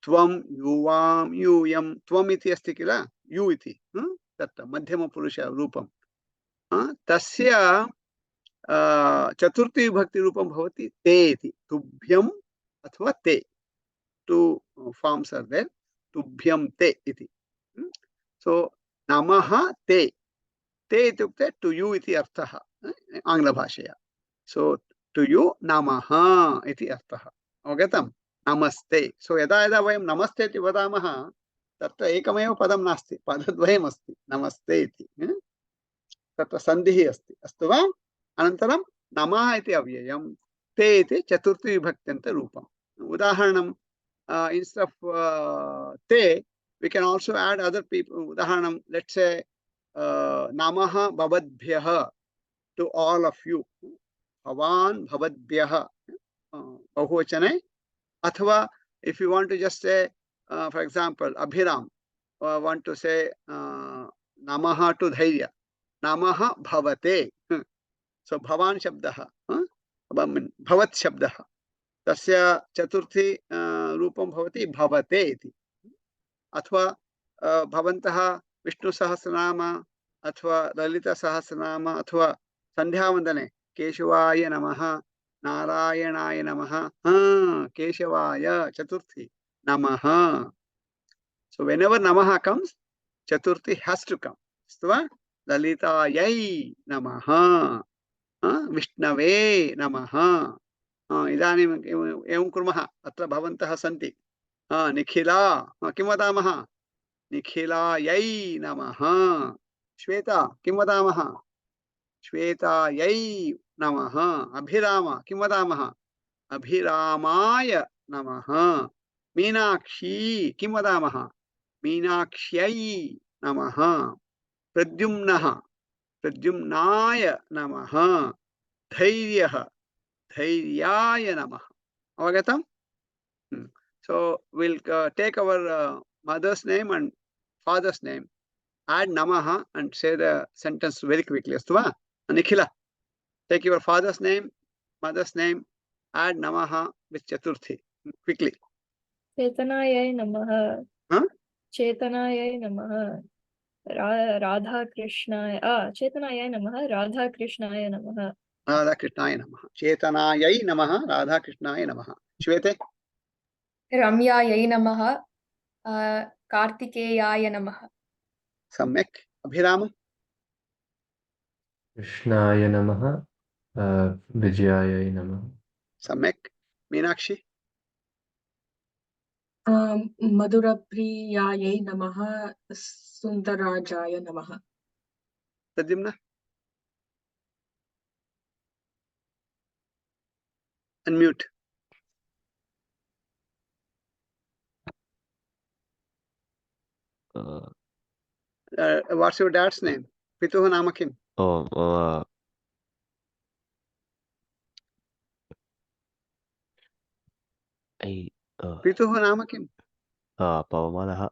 S1: त्वं युवां यूयं त्वम् इति अस्ति किल, यु इति तत्र मध्यमपुरुष रूपं. तस्य चतुर्थी विभक्ति रूपं भवति ते इति. तुभ्यम् अथवा ते. Two forms are there. Tubhyam te iti. So namaha te. Te itukte to you iti arthaha. Angla bhashaya. So to you namaha iti arthaha. Avagatam? Namaste. So yada yada vayam namaste iti vadamaha tatra ekamev padam nasti. Padadvayam asti. Namaste iti. Tatra sandhihi asti. Astu va? Anantaram namaha iti avyayam. Te iti chaturthi vibhaktanta rupam. Udaharanam. Instead of te, we can also add other people. Udaharanam, let's say namaha bhavadbhyaha, to all of you. Bhavan bhavadbhyaha, bahuvachane. Athva, if you want to just say, for example, Abhiram, want to say namaha to dhairya. Namaha bhavate. So bhavan shabdaha, bhavat shabdaha. तस्य चतुर्थी रूपं भवति भवते इति. अथवा भवन्तः विष्णु सहस्रनाम अथवा ललित सहस्रनाम अथवा संध्यावन्दने केशवाय नमः नारायणाय नमः केशवाय चतुर्थी नमः. So whenever namaha comes, chaturthi has to come. अस्तु ललितायै नमः विष्णवे नमः. इदानीम् एवं कुर्मः. अत्र भवन्तः सन्ति. निखिला किं वदामः? निखिलायै नमः. श्वेता किं वदामः? श्वेतायै नमः. अभिराम किं वदामः? अभिरामाय नमः. मीनाक्षी किं वदामः? मीनाक्ष्यै नमः. प्रद्युम्नः प्रद्युम्नाय नमः. धैर्यः धैर्याय नमः. Avagatam? So we'll take our mother's name and father's name, add namaha and say the sentence very quickly. Astuva? Nikhila, take your father's name, mother's name, add namaha with chaturthi. Quickly.
S3: चेतनायै नमः. चेतनायै नमः. राधा कृष्णाय चेतनायै नमः. राधा कृष्णाय नमः.
S1: राधा कृष्णाय नमः. चेतनायै नमः. राधा कृष्णाय नमः. श्वेते?
S3: रम्यायै नमः. कार्तिकेयाय नमः.
S1: सम्यक्. अभिराम?
S4: कृष्णाय नमः विजयाय नमः.
S1: सम्यक्. मीनाक्षी?
S7: मधुरप्रियायै नमः. सुन्दराजाय नमः.
S1: Pradyumna? Unmute. What's your dad's name? Pituh nama kim?
S5: Oh,
S1: Pituh nama kim?
S5: Pavamanaha.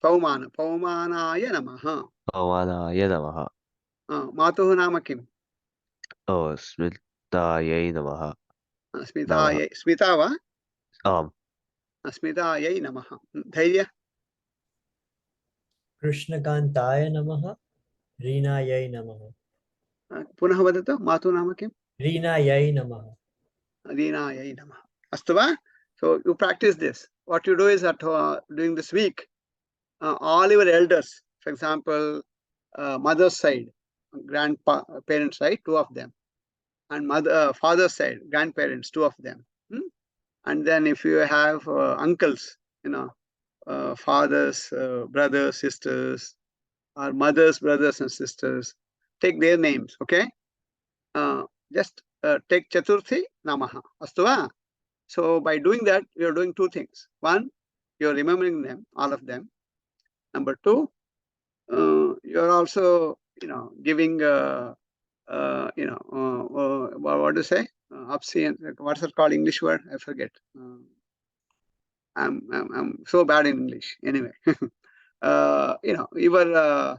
S1: Paumana. Paumanaya namaha.
S5: Pavanaya namaha.
S1: Matuh nama kim?
S5: Oh, Smitayai namaha.
S1: Smitayai. Smita va? Smitayai namaha. Dhairya?
S6: कृष्णकान्ताय नमः. रीनायै नमः.
S1: पुनः वदतु. मातुः नाम किं?
S6: रीनायै नमः.
S1: रीनायै नमः. अस्तु वा? So you practice this. What you do is that during this week, all your elders, for example, mother's side, grandparents side, 2 of them, and father's side, grandparents, 2 of them. And then if you have uncles, fathers, brothers, sisters, or mothers, brothers and sisters, take their names, okay? Just take Chaturthi Namaha. Astu va? So by doing that, you're doing 2 things. One, you're remembering them, all of them. Number 2, you're also, giving, what to say? obscene. What's it called? English word? I forget. I'm so bad in English. Anyway, your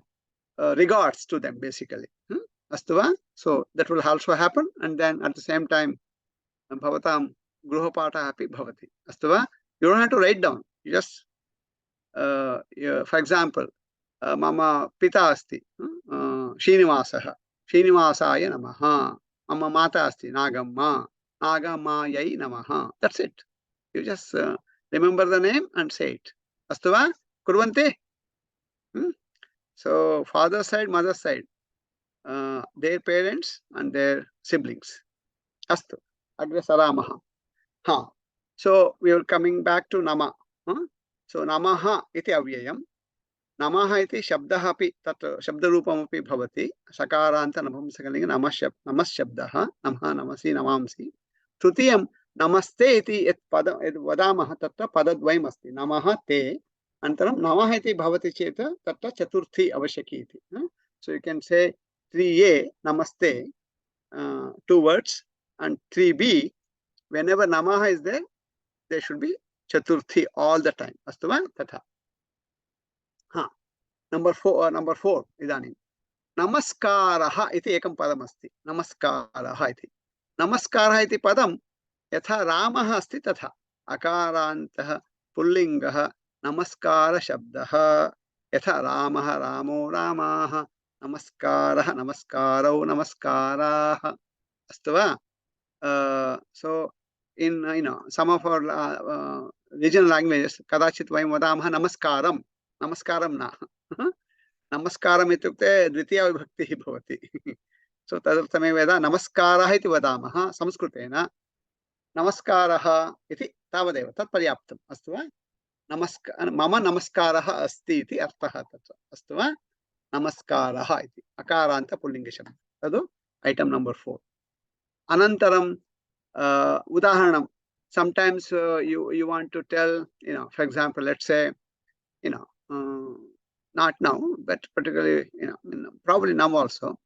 S1: regards to them basically. Astuva. So that will also happen, and then at the same time, bhavatam gruhapata happy bhavati. Astuva. You don't have to write down. You just, for example, mama pita asti Srinivasah. Srinivasaya namaha. Mama mata asti Nagamma. Nagamayai namaha. That's it. You just remember the name and say it. Astu va? Kurvante? So father side, mother side, their parents and their siblings. Astu. Agre saramaha. Ha. So we are coming back to nama. So namaha iti avyayam. नमः इति शब्दः अपि तत् शब्दरूपमपि भवति सकारान्त नपुंसकलिङ्गे नमः शब्दः नमः नमसि नमांसि तृतीयं नमस्ते इति यत् पदं यद् वदामः तत्र पदद्वयम् अस्ति नमः ते अनन्तरं नमः इति भवति चेत् तत्र चतुर्थी आवश्यकी इति so you can say 3a नमस्ते 2 words and 3b whenever नमः is there should be चतुर्थी all the time अस्तु वा तथा Number 4 इदानीं नमस्कारः इति एकं पदमस्ति नमस्कारः इति नमस्कारः इति पदं यथा रामः अस्ति तथा अकारान्तः पुल्लिङ्गः नमस्कारशब्दः यथा रामः रामो रामाः नमस्कारः नमस्कारौ नमस्काराः अस्तु वा so in some of our regional languages कदाचित् वयं वदामः नमस्कारं नमस्कारं न नमस्कारम् इत्युक्ते द्वितीया विभक्तिः भवति सो तदर्थमेव यदा नमस्कारः इति वदामः संस्कृतेन नमस्कारः इति तावदेव तत् पर्याप्तम् अस्तु वा मम नमस्कारः अस्ति इति अर्थः तत्र अस्तु वा नमस्कारः इति अकारान्त पुल्लिङ्गशब्दः तद् ऐटम् नंबर 4 अनन्तरं उदाहरणं sometimes you want to tell for example let's say not now but particularly probably now also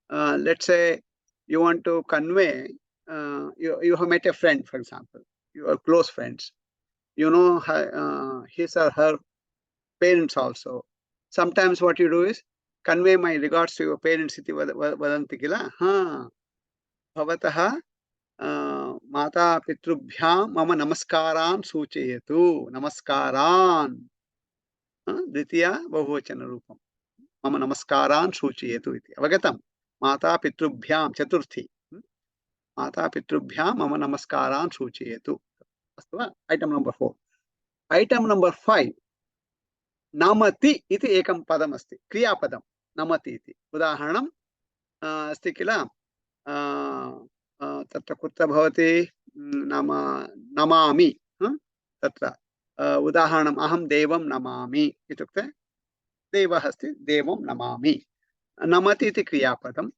S1: let's say you want to convey you have met a friend for example you are close friends his or her parents also sometimes what you do is convey my regards to your parents iti vadanti kila bhavatah माता पितृभ्यां मम नमस्कारान् सूचयतु नमस्कारान् द्वितीया बहुवचन रूपं मम नमस्कारान् सूचयतु इति अवगतं माता पितृभ्यां चतुर्थी माता पितृभ्यां मम नमस्कारान् सूचयतु अस्तु वा ऐटम् नंबर 4 ऐटम् नंबर 5 नमति इति एकं पदमस्ति क्रियापदं नमति इति उदाहरणं अस्ति किल तत्र कुत्र भवति नमामि तत्र उदाहरणम् अहं देवं नमामि इत्युक्ते देवः अस्ति देवं नमामि नमति इति क्रियापदं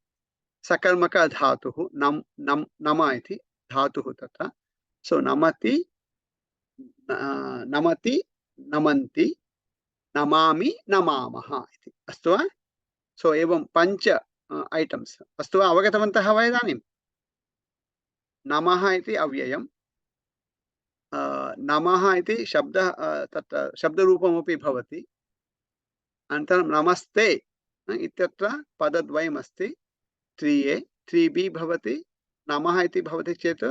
S1: सकर्मक धातुः नम इति धातुः तत्र सो नमति नमति नमन्ति नमामि नमामः इति अस्तु वा सो एवं 5 ऐटम्स् अस्तु वा अवगतवन्तः वा इदानीं नमः इति अव्ययम् नमः इति शब्दः तत्र शब्दरूपमपि भवति अनन्तरं नमस्ते इत्यत्र पदद्वयमस्ति 3a 3b भवति नमः इति भवति चेत्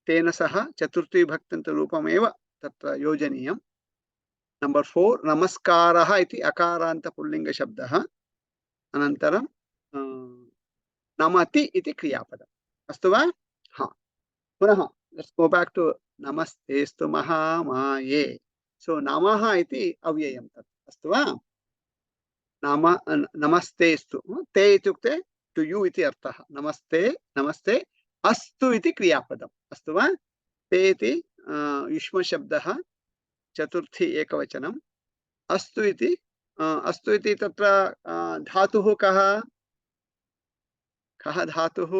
S1: तेन सह चतुर्थी विभक्त्यन्तरूपमेव तत्र योजनीयं नंबर 4 नमस्कारः इति अकारान्त पुल्लिङ्गशब्दः अनन्तरं नमति इति क्रियापदम् अस्तु वा पुनः let's go back to नमस्तेस्तु महामाये so नमः इति अव्ययं तत् अस्तु वा नमस्तेस्तु ते इत्युक्ते टू यू इति अर्थः नमस्ते नमस्ते अस्तु इति क्रियापदम् अस्तु वा ते इति युष्मशब्दः चतुर्थी एकवचनम् अस्तु इति तत्र धातुः कः धातुः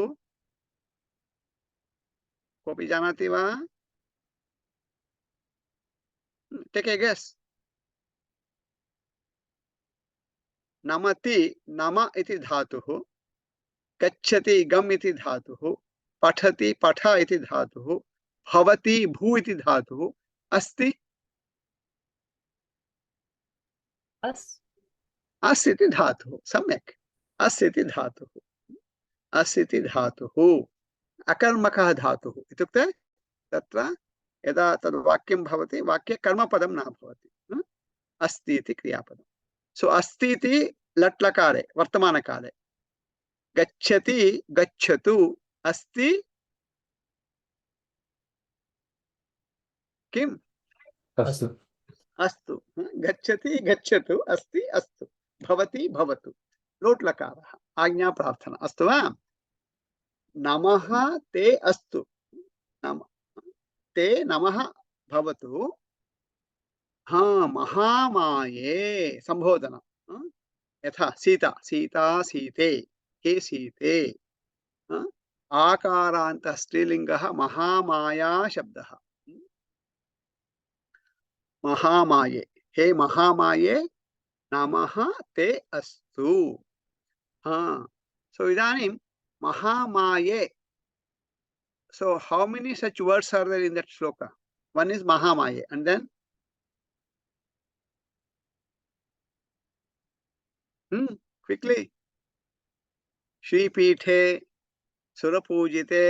S1: कोऽपि जानाति वा टेक ए गेस नमति नम इति धातुः गच्छति गम इति धातुः पठति पठ इति धातुः, भवति भू इति धातुः, अस्ति अस् इति धातुः, सम्यक्, अस् इति धातुः, अस् इति धातुः अकर्मकः धातुः इत्युक्ते तत्र यदा तद् वाक्यं भवति वाक्ये कर्मपदं न भवति, अस्ति इति क्रियापदं। सो अस्ति इति लट् लकारे वर्तमानकाले, गच्छति गच्छतु, अस्ति किम्
S4: अस्तु
S1: अस्तु, गच्छति गच्छतु, अस्ति अस्तु, भवति भवतु, लोट् लकारः, आज्ञा प्रार्थना, अस्तु वा। नमः ते अस्तु, नम ते नमः भवतु, हाँ महामाये संबोधन, यथा सीता सीता सीते, हे सीते, आकारान्तः स्त्रीलिङ्गः महामाया शब्दः, महामाये, हे महामाये नमः ते अस्तु। हाँ, so इदानीं महामाये, so how many such words are there in that shloka? One is mahamaye, and then quickly, श्रीपीठे सुरपूजिते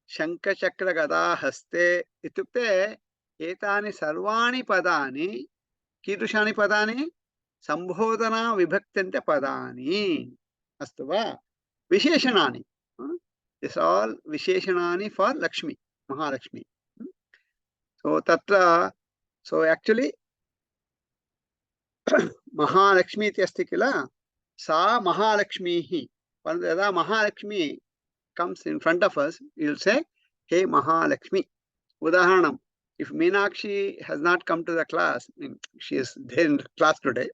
S1: शंखचक्र गदा हस्ते इत्युक्ते एतानि सर्वाणि पदानि कीदृशानि पदानि? संबोधना विभक्त्यन्त पदानि, अस्तु वा। विशेषणानि, दिस् आल् विशेषणानि फॉर लक्ष्मी, महालक्ष्मी। सो तत्र सो एक्चुअली महालक्ष्मी इति अस्ति किल, सा महालक्ष्मी ही, परन्तु यदा Mahalakshmi comes in front of us, you will say, hey Mahalakshmi. Udaharanam, if Meenakshi has not come to the class, I mean, she is there in the class today,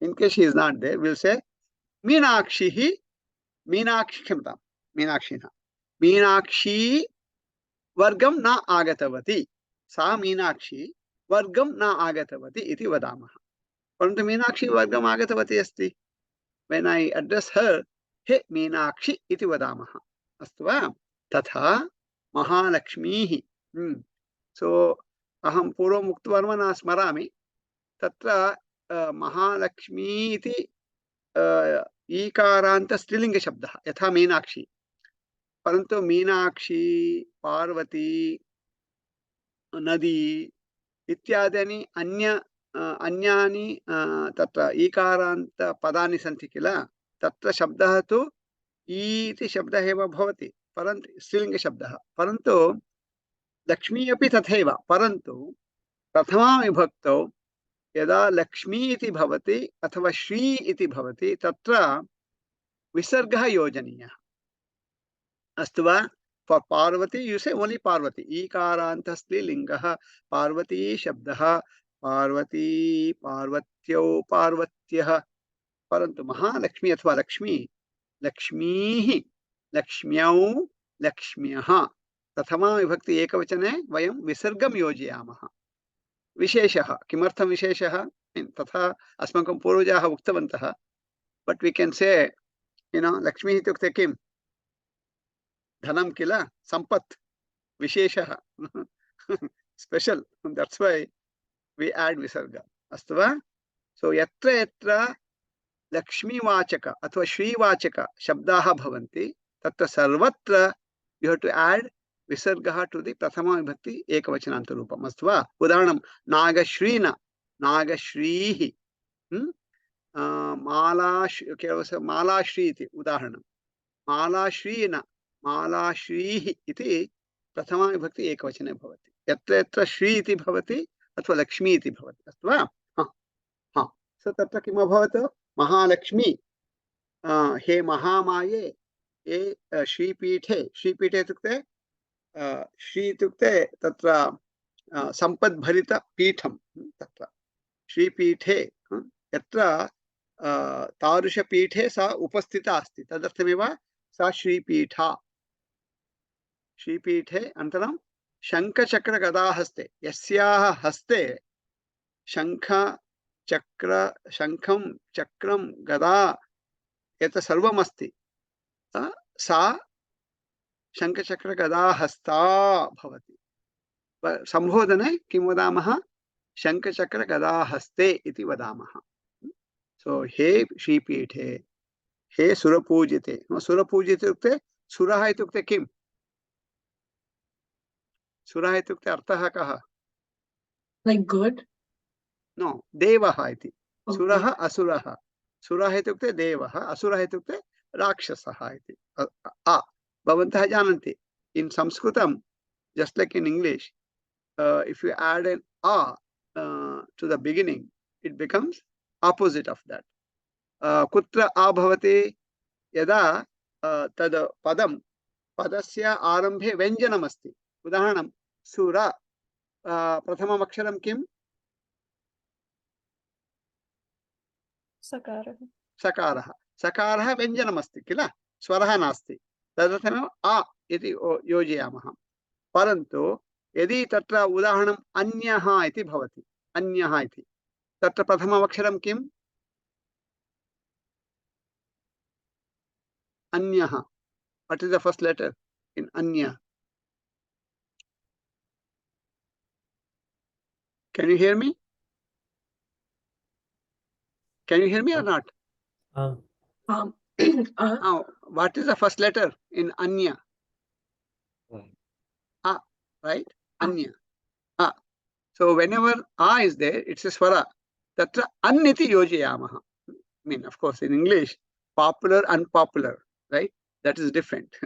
S1: in case she is not there, we will say, Meenakshi, Meenakshi, Meenakshi vargam na agatavati, sa Meenakshi vargam na agatavati iti vadamah. Parantu Meenakshi vargam agatavati asti. When I address her, हे मीनाक्षी इति वदामः, अस्तु वा। तथा महालक्ष्मीः, सो अहं पूर्वम् उक्तवान् वा न स्मरामि, तत्र महालक्ष्मी इति ईकारान्त स्त्रीलिङ्ग शब्दः यथा मीनाक्षी, परन्तु मीनाक्षी, पार्वती, नदी इत्यादीनि अन्यानि तत्र ईकारान्त पदानि सन्ति किल, तत्र शब्दः तु इति शब्दः एव भवति, परन्तु स्त्रीलिङ्ग शब्दः, परन्तु लक्ष्मी अपि तथैव, परन्तु प्रथमा विभक्तौ यदा लक्ष्मी इति भवति अथवा श्री इति भवति तत्र विसर्गः योजनीयः, अस्तु वा। फॉर पार्वती यू से ओनली पार्वती, ईकारान्त स्त्रीलिङ्गः पार्वती शब्दः, पार्वती, पार्वत्यौ, पार्वत्यः, परन्तु महालक्ष्मी अथवा लक्ष्मी, लक्ष्मीः, लक्ष्म्यौ, लक्ष्म्यः, प्रथमा विभक्ति एकवचने वयं विसर्गं योजयामः। विशेषः, किमर्थं विशेषः? तथा अस्माकं पूर्वजाः उक्तवन्तः, but V can say Lakshmi इत्युक्ते किं? धनं किल, सम्पत्, विशेषः, special, that's why we add विसर्ग, अस्तु वा। सो यत्र यत्र लक्ष्मीवाचक अथवा श्रीवाचक शब्दाः भवन्ति तत्र सर्वत्र यू हैव टू ऐड विसर्गः टू द प्रथमा विभक्ति एकवचनान्त रूपम्, अस्तु वा। उदाहरणं नागश्रीन, नागश्रीः, मालाश्री इति उदाहरणं, मालाश्रीन, मालाश्रीः इति प्रथमा विभक्ति एकवचने भवति, यत्र यत्र श्री इति भवति अथवा लक्ष्मी इति भवति, अस्तु वा। हाँ, सो तत्र किम् अभवत्? महालक्ष्मी, हे महामाये, ये श्रीपीठे, श्रीपीठे इत्युक्ते श्री इत्युक्ते तत्र सम्पद्भरित पीठं, तत्र श्रीपीठे यत्र तादृशपीठे सा उपस्थिता अस्ति तदर्थमेव सा श्रीपीठा। श्रीपीठे अनन्तरं शङ्खचक्रगदा हस्ते, यस्याः हस्ते शङ्खं चक्रं गदा एतत् सर्वम् अस्ति, सा शङ्खचक्र गदाहस्ता भवति। संबोधने किं वदामः? शङ्खचक्र गदाहस्ते इति वदामः। सो हे श्रीपीठे, हे सुरपूजिते। सुरपूजिते इत्युक्ते सुरः इत्युक्ते किम्? सुरः इत्युक्ते अर्थः कः?
S7: Like good?
S1: नो, देवः इति।
S7: Okay.
S1: सुरः असुरः। सुरः इत्युक्ते देवः, असुरः इत्युक्ते राक्षसः इति। भवन्तः जानन्ति, in Sanskritam, just like in English, if you add an to the beginning, it becomes opposite of that. कुत्र भवति? यदा तद् पदं, पदस्य आरम्भे व्यञ्जनमस्ति। उदाहरणं सुर, प्रथमम् अक्षरं किम्?
S3: सकारः।
S1: सकारः। सकारः व्यञ्जनमस्ति किल, स्वरः नास्ति। तदर्थमेव आ इति योजयामः। परन्तु यदि तत्र उदाहरणम् अन्यः इति भवति, अन्यः इति, तत्र प्रथमम् अक्षरं किम्? अन्यः। What is the first letter in anya? Can you hear me? Can you hear me or not? What is the first letter in anya? Right? Anya. So whenever is there, it's a swara. Tatra an iti yojayamaha. I mean, of course, in English, popular, unpopular, right? That is different.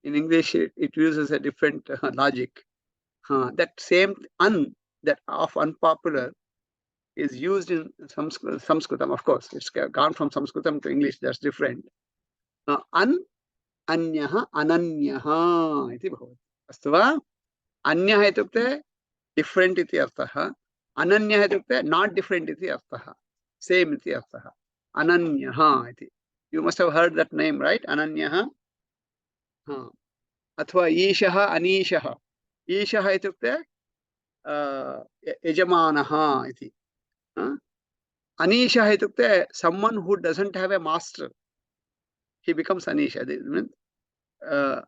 S1: In English, it uses a different logic. That same that of unpopular is used in Sanskritam. Of course, it's gone from Sanskritam to English. That's different. Anyaha, ananyaha iti bhavati. Astu va? Anyaha itukte different iti arthaha. Ananyaha itukte not different iti arthaha. Same iti arthaha. Ananyaha iti. You must have heard that name, right? Ananyaha. अथवा ईशः अनीशः। ईशः इत्युक्ते यजमानः इति। अनीशः इत्युक्ते someone who doesn't have a master, he becomes anisha.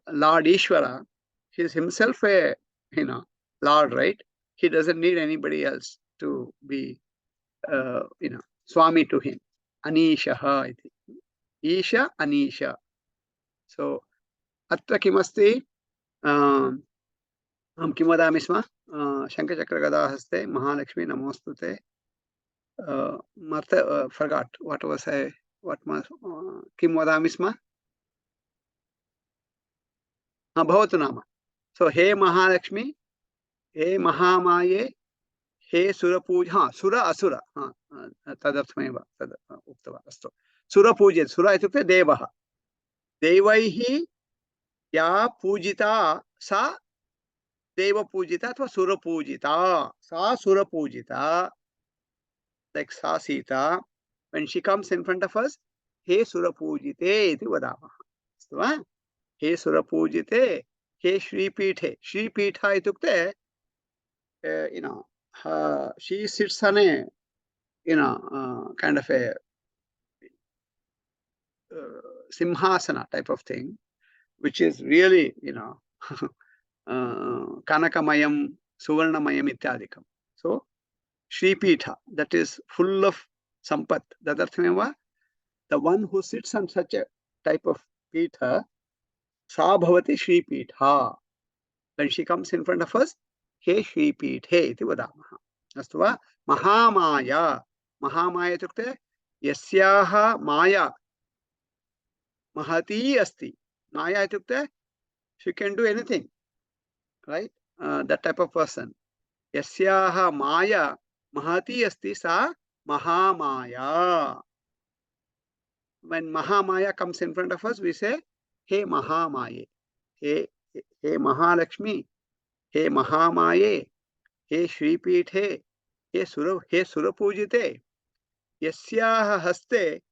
S1: Lord Ishvara, he is himself a Lord, right? He doesn't need anybody else to be Swami to him. Anishaha iti. Isha Anisha. So अत्र किमस्ति? अहं किं वदामि स्म? शङ्खचक्रगदाहस्ते महालक्ष्मी नमोस्तुते। Forgot what was I, किं वदामि स्म? भवतु नाम. So हे महालक्ष्मी, हे महामाये, हे सुरपूज, सुर असुर, तदर्थमेव तद् उक्तवान्। अस्तु, सुरपूज्य, सुर इत्युक्ते देवः। देवैः या पूजिता सा देव पूजिता अथवा सुर पूजिता, सा सुर पूजिता, like सा Sita, when she comes in front of us, हे सुर पूजिते इति वदामः। अस्तु वा? हे सुर पूजिते, हे श्रीपीठे। श्रीपीठा इत्युक्ते she sits on a kind of a simhasana type of thing, which is really, Kanakamayam, Suvarnamayam ityadikam. So, Shripitha, that is full of sampat. Tadarthameva, the one who sits on such a type of pitha, sa bhavati Shripitha. When she comes in front of us, he Shripithe iti vadamaha. Astu va? Mahamaya. Mahamaya itukte, yasyaha maya mahati asti. Maya itukte, she can do anything, right? That type of person. Yasyaha maya mahati asti sa mahamaya. When mahamaya comes in front of us, we say, hey mahamaye, hey mahalakshmi, hey mahamaye, hey shripithe, hey surapujite. Yasyaha haste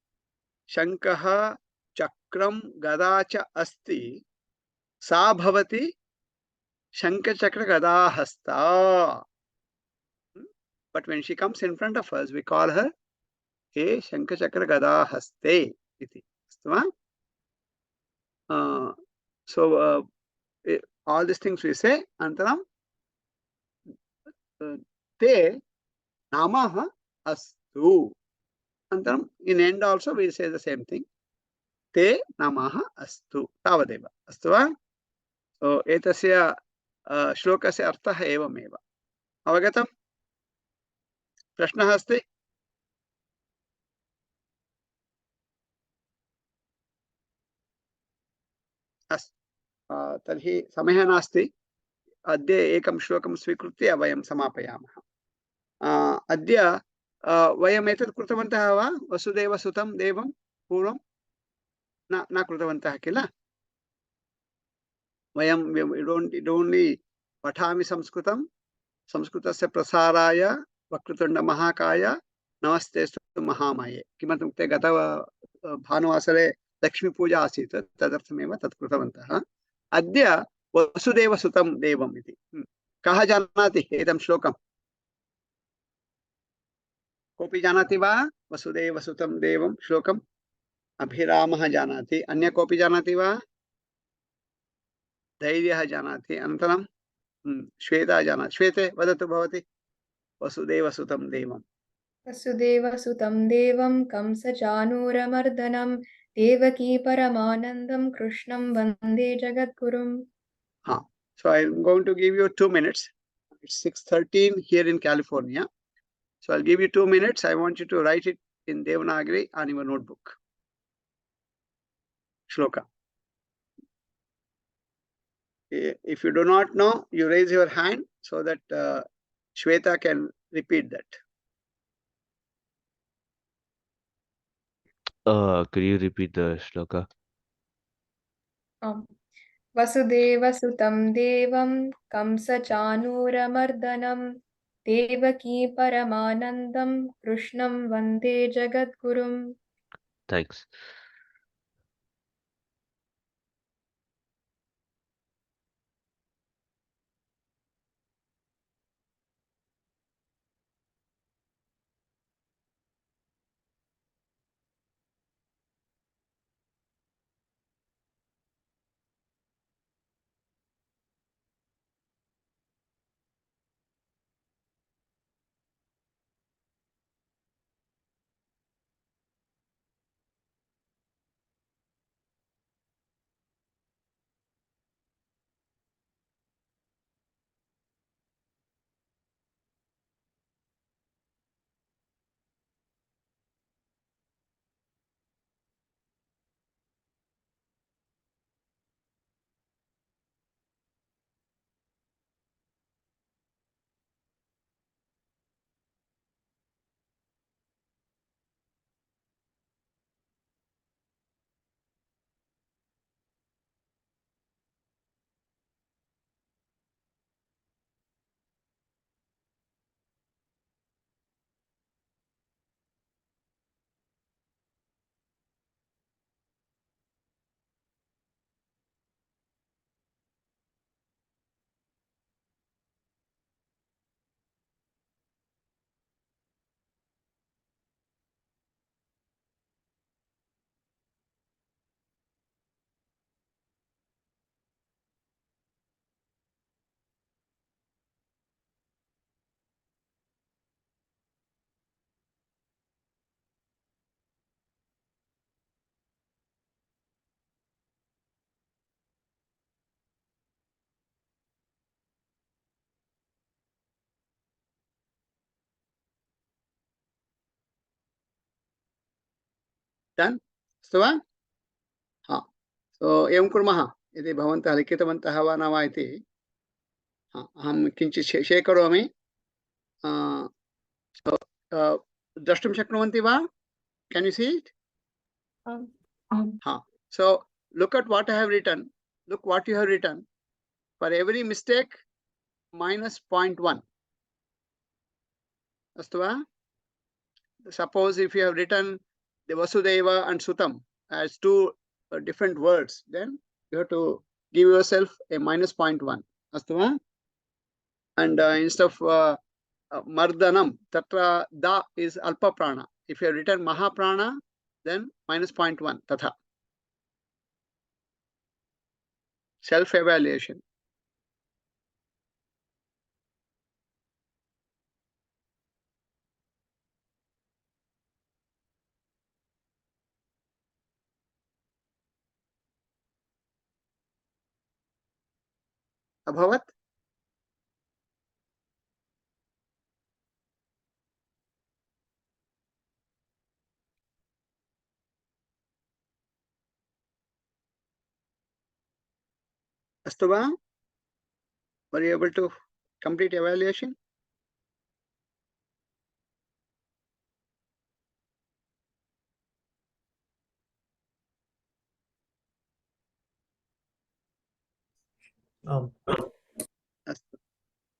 S1: shankaha चक्रम गदा च अस्ति सा भवति शंखचक्र गदा हस्ता. But when she comes in front of us, we call her हे शंखचक्र गदा हस्ते इति. अस्तु वा? So all these things we say. Antaram te namaha astu. Antaram in end also we say the same thing. Te namaha astu. Tavadeva. Astu va? So etasya श्लोकस्य अर्थः एवमेव. अवगतम्? प्रश्नः अस्ति? अस्तु, तर्हि समयः नास्ति. अद्य एकं श्लोकं स्वीकृत्य वयं समापयामः. अद्य वयम् एतत् कृतवन्तः वा? वसुदेवसुतं देवं पूर्वं न कृतवन्तः किल? वयं ओन्ली पठामि संस्कृतं, संस्कृतस्य प्रसाराय वक्रतुण्डमहाकाय नमस्तेस्तु महामाये. किमर्थमित्युक्ते गत भानुवासरे लक्ष्मीपूजा आसीत्, तदर्थमेव तत् कृतवन्तः. अद्य वसुदेवसुतं देवम् इति. कः जानाति एतं श्लोकम्? कोऽपि जानाति वा? वसुदेवसुतं देवं श्लोकम् अभिरामः जानाति. अन्य कोऽपि जानाति वा? धैर्यः जानाति. अनन्तरं श्वेता जानाति. श्वेते वदतु भवती. वसुदेवसुतं देवं.
S3: वसुदेवसुतं देवं कंसचाणूरमर्दनं देवकी परमानन्दं कृष्णं वन्दे जगद्गुरुम्.
S1: So I'm going to give you 2 minutes. It's 6:13 here in California. So I'll give you 2 minutes. I want you to write it in Devanagari on your notebook. Shloka. If you do not know, you raise your hand so that Shweta can repeat that.
S5: Could you repeat the shloka?
S3: वसुदेवसुतं देवं कंसचाणूरमर्दनं देवकी परमानन्दं कृष्णं वन्दे जगद्गुरुम्.
S5: Thanks.
S1: Done? अस्तु वा? So एवं कुर्मः. यदि भवन्तः लिखितवन्तः वा न वा इति अहं किञ्चित् शेर् करोमि. द्रष्टुं शक्नुवन्ति वा? Can you see it? So look at what I have written. Look what you have written. For every mistake, minus 0.1. Astu va? Suppose if you have written the Vasudeva and Sutam as two different words, then you have to give yourself a minus 0.1. Astu va? And instead of Mardanam, Tatra Da is Alpa Prana. If you have written Mahaprana, then minus 0.1. Tatha. self-evaluation. Abhavat? Astu va? Were you able to complete evaluation? Astu.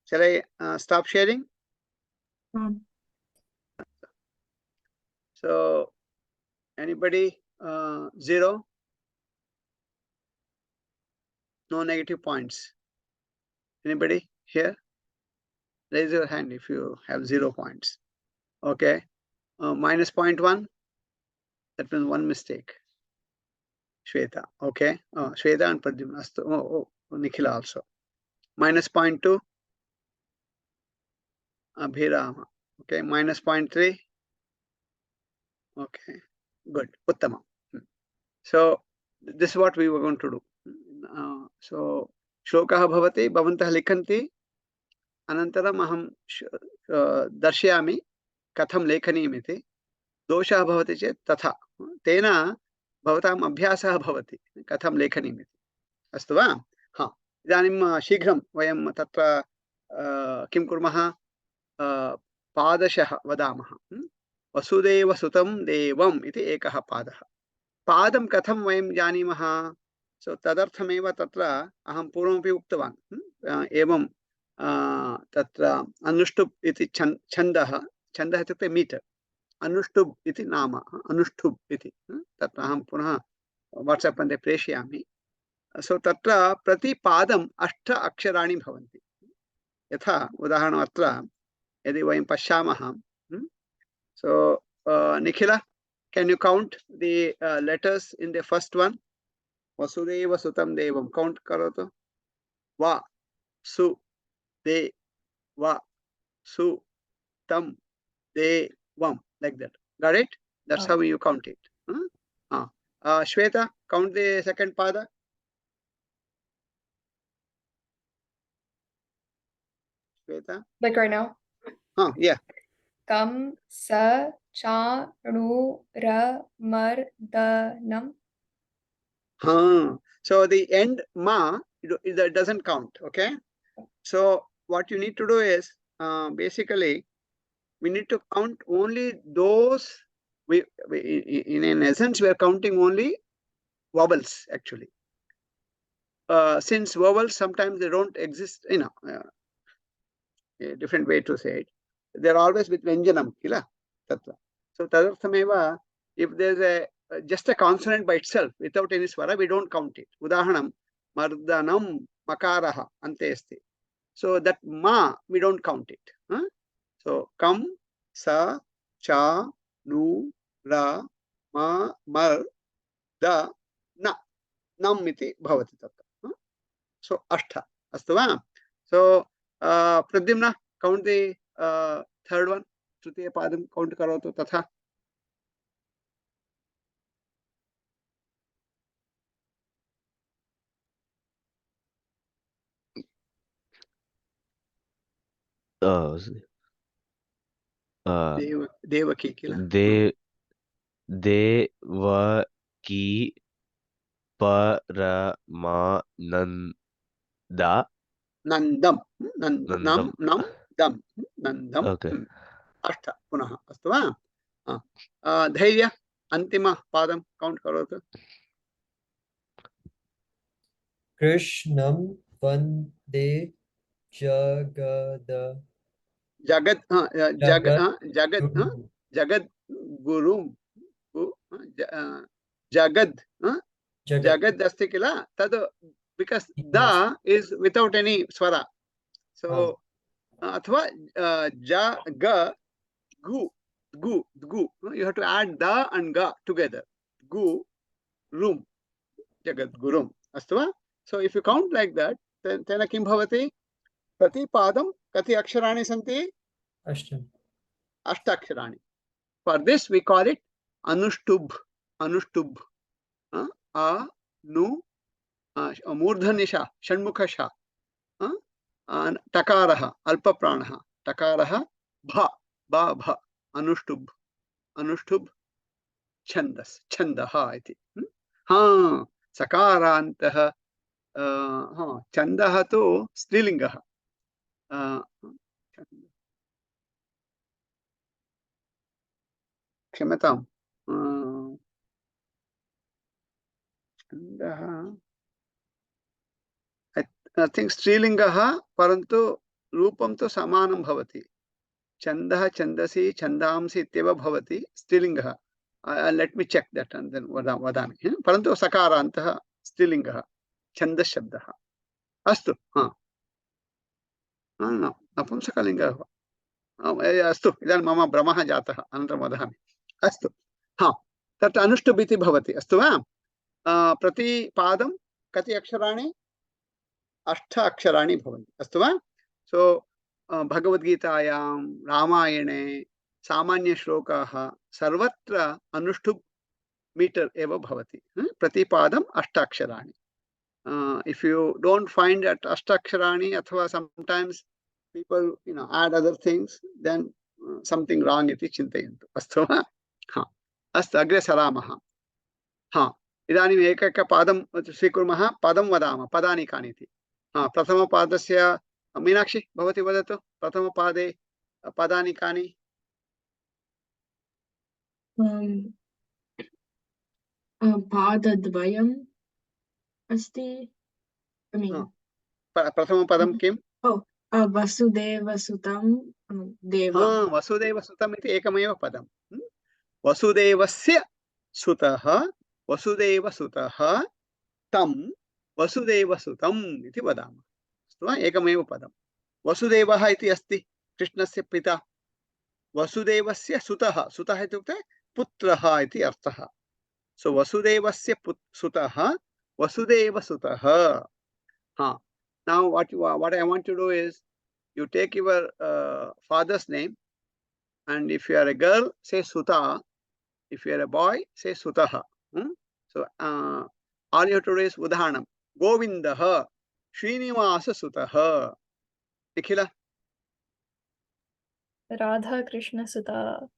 S1: Shall I stop sharing? So, anybody 0? No negative points. Anybody here? Raise your hand if you have 0 points. Okay. Minus 0.1. That means 1 mistake. Shweta. Okay. Shweta and Pradyumna. Astu. Oh, Nikhila also. Minus 0.2. Abhirama. Okay. Minus 0.3. Okay. Good. Uttama. So, this is what we were going to do. So, श्लोकः भवति, भवन्तः लिखन्ति, अनन्तरम् अहं दर्शयामि कथं लेखनीयमिति। दोषः भवति चेत् तथा, तेन भवताम् अभ्यासः भवति कथं लेखनीयमिति। अस्तु वा? हा, इदानीं शीघ्रं वयं तत्र किं कुर्मः, पादशः वदामः। वसुदेवसुतं देवम् इति एकः पादः। पादं कथं वयं जानीमः? सो तदर्थमेव तत्र अहं पूर्वमपि उक्तवान्। एवं तत्र अनुष्टुप् इति छन्दः इत्युक्ते मीटर्, अनुष्टुप् इति नाम, अनुष्टुप् इति तत्र अहं पुनः वाट्साप् मध्ये प्रेषयामि। सो तत्र प्रतिपादम् 8 अक्षराणि भवन्ति। यथा उदाहरणम् अत्र यदि वयं पश्यामः, सो निखिल, can you count the letters in the first one? Vasudeva Sutam Devam. Count karoto. Va, su, de, va, su, tam, de, vam. Like that. Got it? That's how you count it. Shweta, count the second pada. Shweta?
S3: Like right now?
S1: Yeah.
S3: Kam, sa, cha, nu, ra, mar, da, nam.
S1: So the end ma, it doesn't count. Okay. So what you need to do is basically we need to count only those. We in an essence we are counting only vowels actually. Since vowels sometimes they don't exist, a different way to say it. They're always with vyanjanam, kila tatra. So tadarthameva, if there's a just a consonant by itself without any swara, we don't count it. Udaharanam, mardanam, makaraha, ante asti. So that ma, we don't count it. So kam, sa, cha, nu, ra, ma, mar, da, na, nam iti bhavati tatra. So ashta. Astu va? So Pradyumna, count the third one. Tritiya padam, count karotu tatha. Devaki kila.
S5: Devaki Paramananda.
S1: Nandam. Nam, dam. Nandam.
S5: Okay.
S1: Ashta. Punaha. Astu va? Dhairya, antima padam, count karotu.
S6: Krishnam Vande Jagad
S1: Jagad Gurum. Jagad. Jagad asti kila. Tad, because da is without any swara. So athva ja, ga, gu, gu, gu. You have to add da and ga together. Gu, rum. Jagad gurum. Astu va? So if you count like that, then tena kim bhavati? Prati padam kati aksharaणि santi?
S6: Ashtam.
S1: Ashtaksharaणि. For this we call it anuštubh. Anuštubh. A, nu, मूर्धनिशा, षण्मुखशा, टकारः, अल्पप्राणः, टकारः, भ, ब, भ, अनुष्टुभ, अनुष्टुभ, छन्दस्, छन्दः इति. हाँ, सकारान्तः, हाँ, छन्दः तु स्त्रीलिङ्गः. क्षम्यताम्. छन्दः, I think स्त्रीलिङ्गः, परन्तु रूपं तु समानं भवति. छन्दः, छन्दसि, छन्दांसि इत्येव भवति स्त्रीलिङ्गः. Let me check that and then वदामि. परन्तु सकारान्तः स्त्रीलिङ्गः, छन्दशब्दः. अस्तु. नपुंसकलिङ्गः. अस्तु, इदानीं मम भ्रमः जातः, अनन्तरं वदामि. अस्तु. तत् अनुष्टुप् इति भवति. अस्तु वा? प्रतिपादं कति अक्षराणि? 8 अक्षराणि भवन्ति. अस्तु वा? सो भगवद्गीतायां, रामायणे, सामान्यश्लोकाः सर्वत्र अनुष्टुप् मीटर् एव भवति. प्रतिपादं 8 अक्षराणि. If you don't find that 8 अक्षराणि, अथवा sometimes people add other things, then something wrong इति चिन्तयन्तु. अस्तु वा? अस्तु, अग्रे सरामः. इदानीम् एकैकपादं स्वीकुर्मः, पदं वदामः, पदानि कानि इति. प्रथमपादस्य मीनाक्षी भवती वदतु. प्रथमपादे पदानि कानि?
S7: पादद्वयम् अस्ति.
S1: प्रथमपदं किम्?
S7: वसुदेवसुतं देवं.
S1: वसुदेवसुतम् इति एकमेव पदं. वसुदेवस्य सुतः, वसुदेवसुतः, तं वसुदेवसुतम् इति वदामः. अस्तु वा? एकमेव पदं. वसुदेवः इति अस्ति कृष्णस्य पिता. वसुदेवस्य सुतः, सुतः इत्युक्ते पुत्रः इति अर्थः. सो वसुदेवस्य सुतः, वसुदेवसुतः. Now what I want to do is, you take your father's name, and if you are a girl, say Suta. If you are a boy, say Sutaha. So all you have to do is Udahanam. Govindaha, Srinivasa Sutaha. Nikhila?
S3: Radha Krishna Sutta.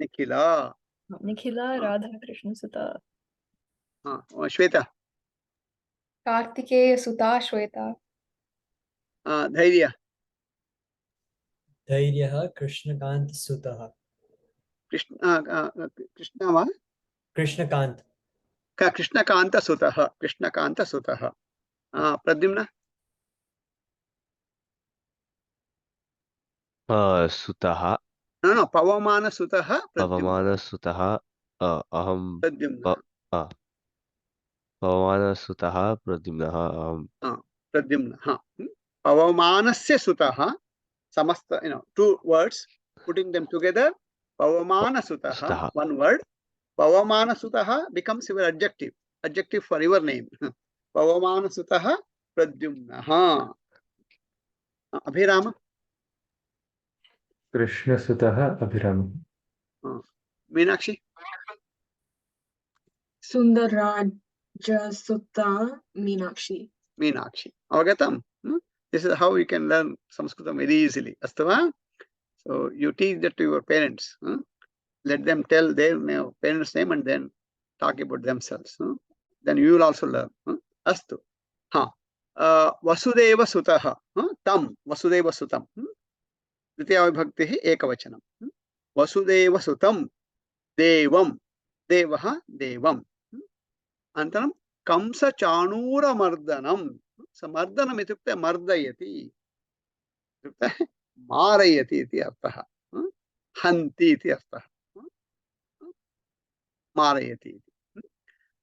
S1: Nikhila.
S3: Nikhila Radha Krishna Sutta.
S1: Shweta?
S3: Kartikeya Sutta Shweta.
S1: Dhairya?
S6: Dhairyah Krishnakant Sutah.
S1: Krishna va?
S6: Krishnakant.
S1: Krishnakanta Sutaha. Krishnakanta Sutaha. Pradyumna?
S5: Sutaha.
S1: No, Pavamana Sutaha.
S5: Pavamana Sutaha. Aham.
S1: Pradyumna.
S5: Pavamana Sutaha Pradyumna.
S1: Pradyumna. Pavamanasya Sutaha. Samasta, two words, putting them together. Pavamana Sutaha, one word. Pavamana Sutaha becomes your adjective. Adjective for your name. Pavamana Sutaha Pradyumna. Abhirama?
S4: Krishna Sutaha Abhirama.
S1: Meenakshi?
S7: Sundaraja Sutta Meenakshi.
S1: Meenakshi. Avagatam? This is how you can learn Sanskritam very easily. Astu va? So you teach that to your parents. Let them tell their parents' name and then talk about themselves. Then you will also learn. Astu. Vasudeva Sutaha. Tam. Vasudeva Sutam. Dvitiya vibhaktihi ekavachanam. Vasudeva Sutam. Devam. Devaha Devam. Antaram Kamsa Chanura Mardanam. So Mardanam itukte Mardayati. Marayati iti arthaha. Hanti iti arthaha. Marayati.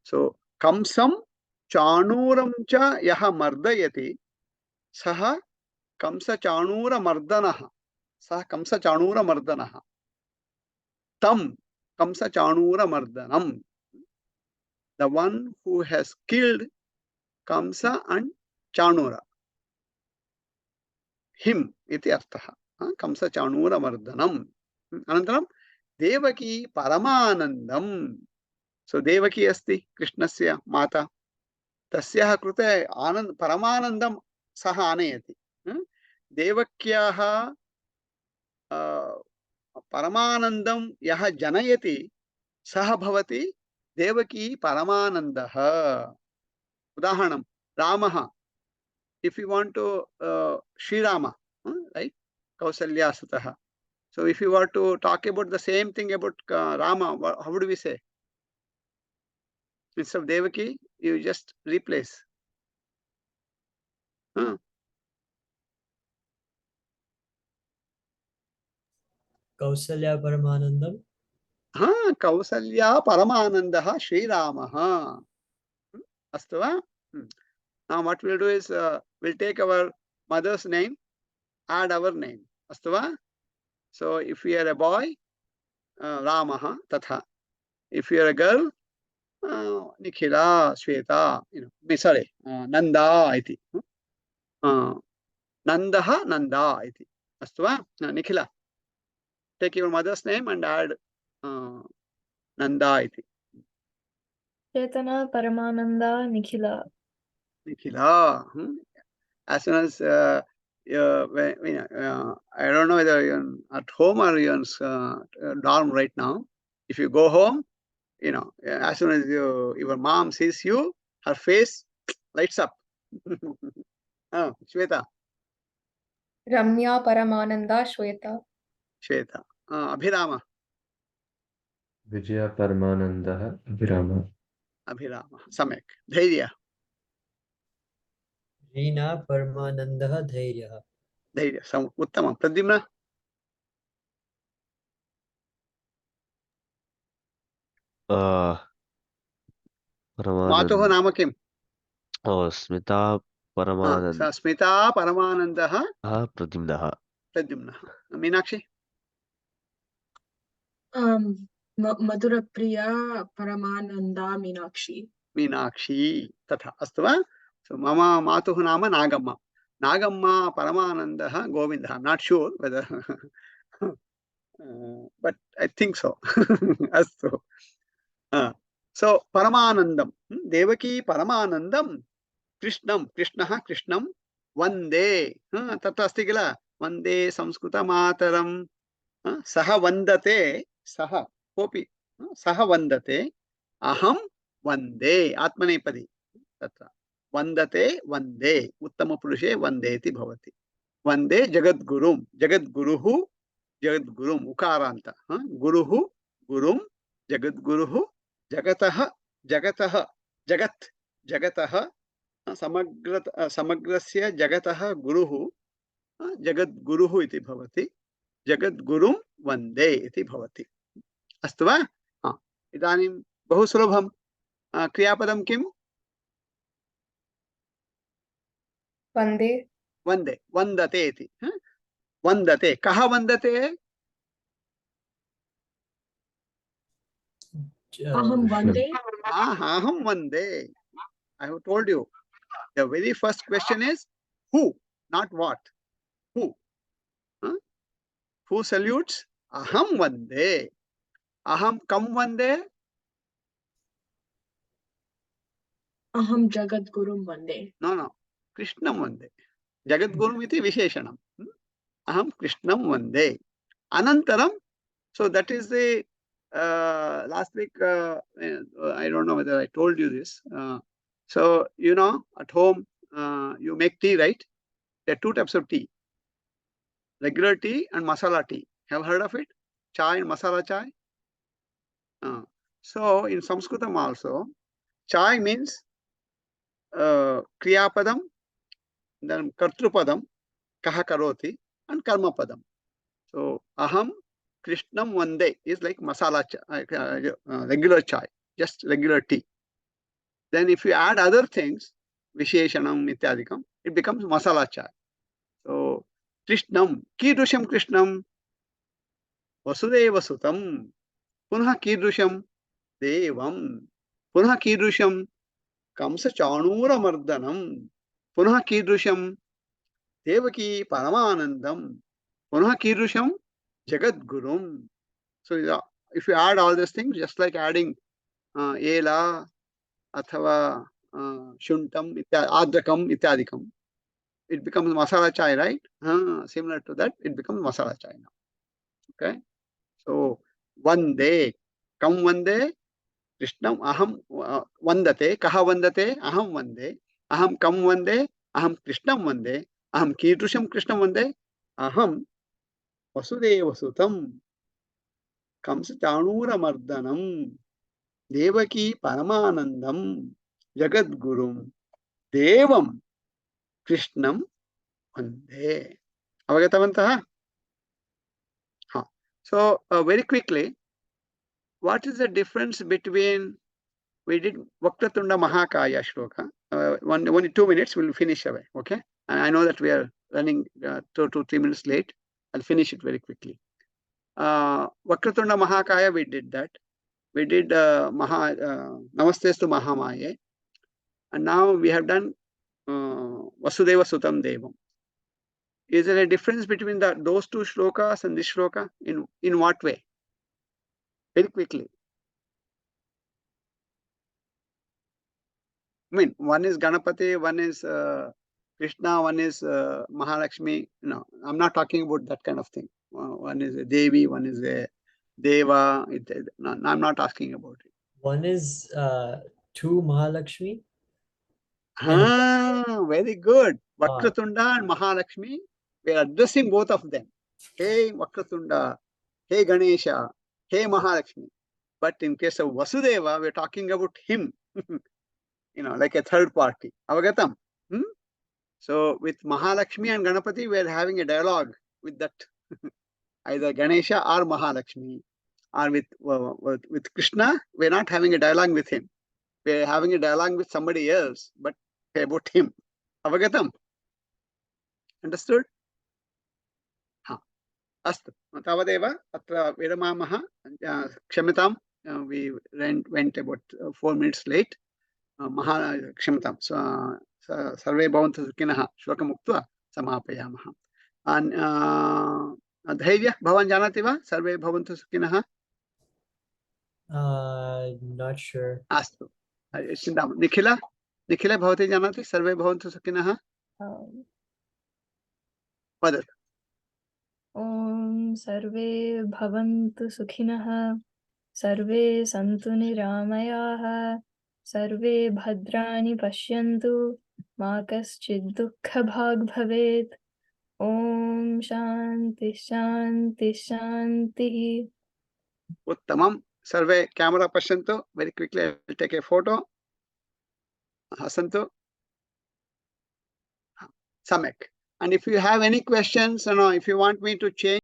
S1: So Kamsam Chanuram cha yaha mardayati. Saha Kamsa Chanura Mardanaha. Saha Kamsa Chanura Mardanaha. Tam Kamsa Chanura Mardanam. The one who has killed Kamsa and Chanura. Him iti artha. Kamsa Chanura Mardhanam. Anantaram Devaki Paramanandam. So Devaki asti Krishnasya Mata. Tasyaha krute anand Paramanandam saha anayati. Devakyaha Paramanandam yaha janayati saha bhavati Devaki Paramanandaha. Udaharanam Ramaha. If you want to Sri Rama, right? Kausalya Sutaha. So if you were to talk about the same thing about Rama, how would we say? Instead of Devaki, you just replace.
S6: Kausalya Paramanandam.
S1: Kausalya Paramanandaha Sri Ramaha. Astu va? Now what we'll do is we'll take our mother's name, add our name. Astu va? So if we are a boy, Ramaha Tatha. If you are a girl, Nikhila, Shweta, sorry, Nanda iti. Nandaha Nanda iti. Astu va? Nikhila. Take your mother's name and add Nanda iti.
S3: Chetana Paramananda Nikhila.
S1: Nikhila. As soon as I don't know whether you're at home or you're in dorm right now. If you go home, as soon as your mom sees you, her face lights up. Shweta.
S2: Ramya Paramananda Shweta.
S1: Shweta. Abhirama.
S4: Vijaya Paramanandaha Abhirama.
S1: Abhirama. Samek. Dhairya.
S6: Reena Paramanandaha Dhairya.
S1: Dhairya. Uttamam. Pradyumna. Matoho nama kim?
S5: Smita Paramananda.
S1: Smita Paramanandaha
S5: Pradyumnaha.
S1: Pradyumna. Meenakshi.
S7: Madhura Priya Paramananda Meenakshi.
S1: Meenakshi. Tatha. Astu va? So mama matuhu nama Nagamma. Nagamma Paramanandaha Govinda. I'm not sure whether but I think so. Astu. So Paramanandam. Devaki Paramanandam. Krishnam. Krishnaha Krishnam. Vande. Tatra asti kila. Vande Samskrita Mataram. Saha vandate. Saha. Kopi. Saha vandate. Aham vande. Atmanepadi. Tatra. Vandate vande. Uttama purushe vandeti bhavati. Vande Jagadgurum. Jagadguruhu. Jagadgurum. Ukaranta. Guruhu. Gurum. Jagadguruhu. Jagataha. Jagataha. Jagat. Jagataha. Samagrasya Jagataha Guruhu. Jagadguruhu iti bhavati. Jagadgurum vande iti bhavati. Astu va? Idanim bahu sulabham. Kriyapadam kim?
S2: Vande.
S1: Vande. Vandate iti. Vandate. Kaha vandate?
S7: Aham Vande.
S1: Aham vande. I have told you. The very first question is who, not what. Who? Who salutes? Aham vande. Aham kam vande.
S7: Aham Jagadgurum Vande.
S1: No. Krishnam vande. Jagadgurum iti visheshanam. Aham Krishnam vande. Anantaram. So that is the last week. I don't know whether I told you this. So at home you make tea, right? There are two types of tea: regular tea and masala tea. Have heard of it? Chai and masala chai. So in Sanskritam also, chai means kriyapadam, then kartrupadam, kaha karoti, and karmapadam. So aham Krishnam vande is like masala chai, regular chai, just regular tea. Then if you add other things, visheshanam ityadikam, it becomes masala chai. So Krishnam, kidrusham Krishnam, vasudeva sutam, punha kidrusham devam, punha kidrusham Kansa चाणूरमर्दनम पुनः कीदृशम देवकी परमानंदम पुनः कीदृशम जगद्गुरुम. So if you add all these things, just like adding ela अथवा shuntam adrakam ityadikam, it becomes masala chai, right? Similar to that, it becomes masala chai now. Okay, so vande, kam vande krishnam aham vandate, kaha vandate, aham vande, aham kam vande, aham krishnam vande, aham kidrusham krishnam vande, aham vasudeva sutam kamsa chanura mardanam devaki paramanandam jagadgurum devam कृष्णम वंदे. अवगतवन्तः? हाँ. So very quickly, what is the difference between, we did Vaktatunda Mahakaya shloka, only 2 minutes, we'll finish away, okay? And I know that we are running 2 to 3 minutes late. I'll finish it very quickly. Vaktatunda Mahakaya, we did that. We did Namastestu Mahamaye. And now we have done Vasudeva Sutam Devam. Is there a difference between those 2 shlokas and this shloka? In what way? Very quickly. I mean, one is Ganapati, one is Krishna, one is Mahalakshmi. No, I'm not talking about that kind of thing. One is a Devi, one is a Deva. No, I'm not asking about it.
S6: One is 2 Mahalakshmi.
S1: Very good. Vakratunda and Mahalakshmi, we are addressing both of them. Hey Vakratunda, hey Ganesha, hey Mahalakshmi. But in case of Vasudeva, we're talking about him, like a third party. Avagatam. So with Mahalakshmi and Ganapati, we're having a dialogue with that, either Ganesha or Mahalakshmi. Or with Krishna, we're not having a dialogue with him. We're having a dialogue with somebody else, but about him. Avagatam. Understood? Astu. Tavadeva atra vidamamaha. Kshamitam. We went about 4 minutes late. Kshamitam. So sarve bhavantu sukhinah shlokam uktva samapayamaha. And dhairya bhavan janati va? Sarve bhavantu sukhinah.
S6: Not sure.
S1: Astu. Nikhila bhavati janati sarve bhavantu sukhinah. Vada.
S3: ॐ सर्वे भवन्तु सुखिनः सर्वे सन्तु निरामयाः सर्वे भद्राणि पश्यन्तु मा कश्चित् दुःखभाग् भवेत् ॐ शान्ति शान्ति शान्तिः.
S1: Uttamam. Survey camera pashantu. Very quickly, I will take a photo. Hasantu. Samek. And if you have any questions, if you want me to change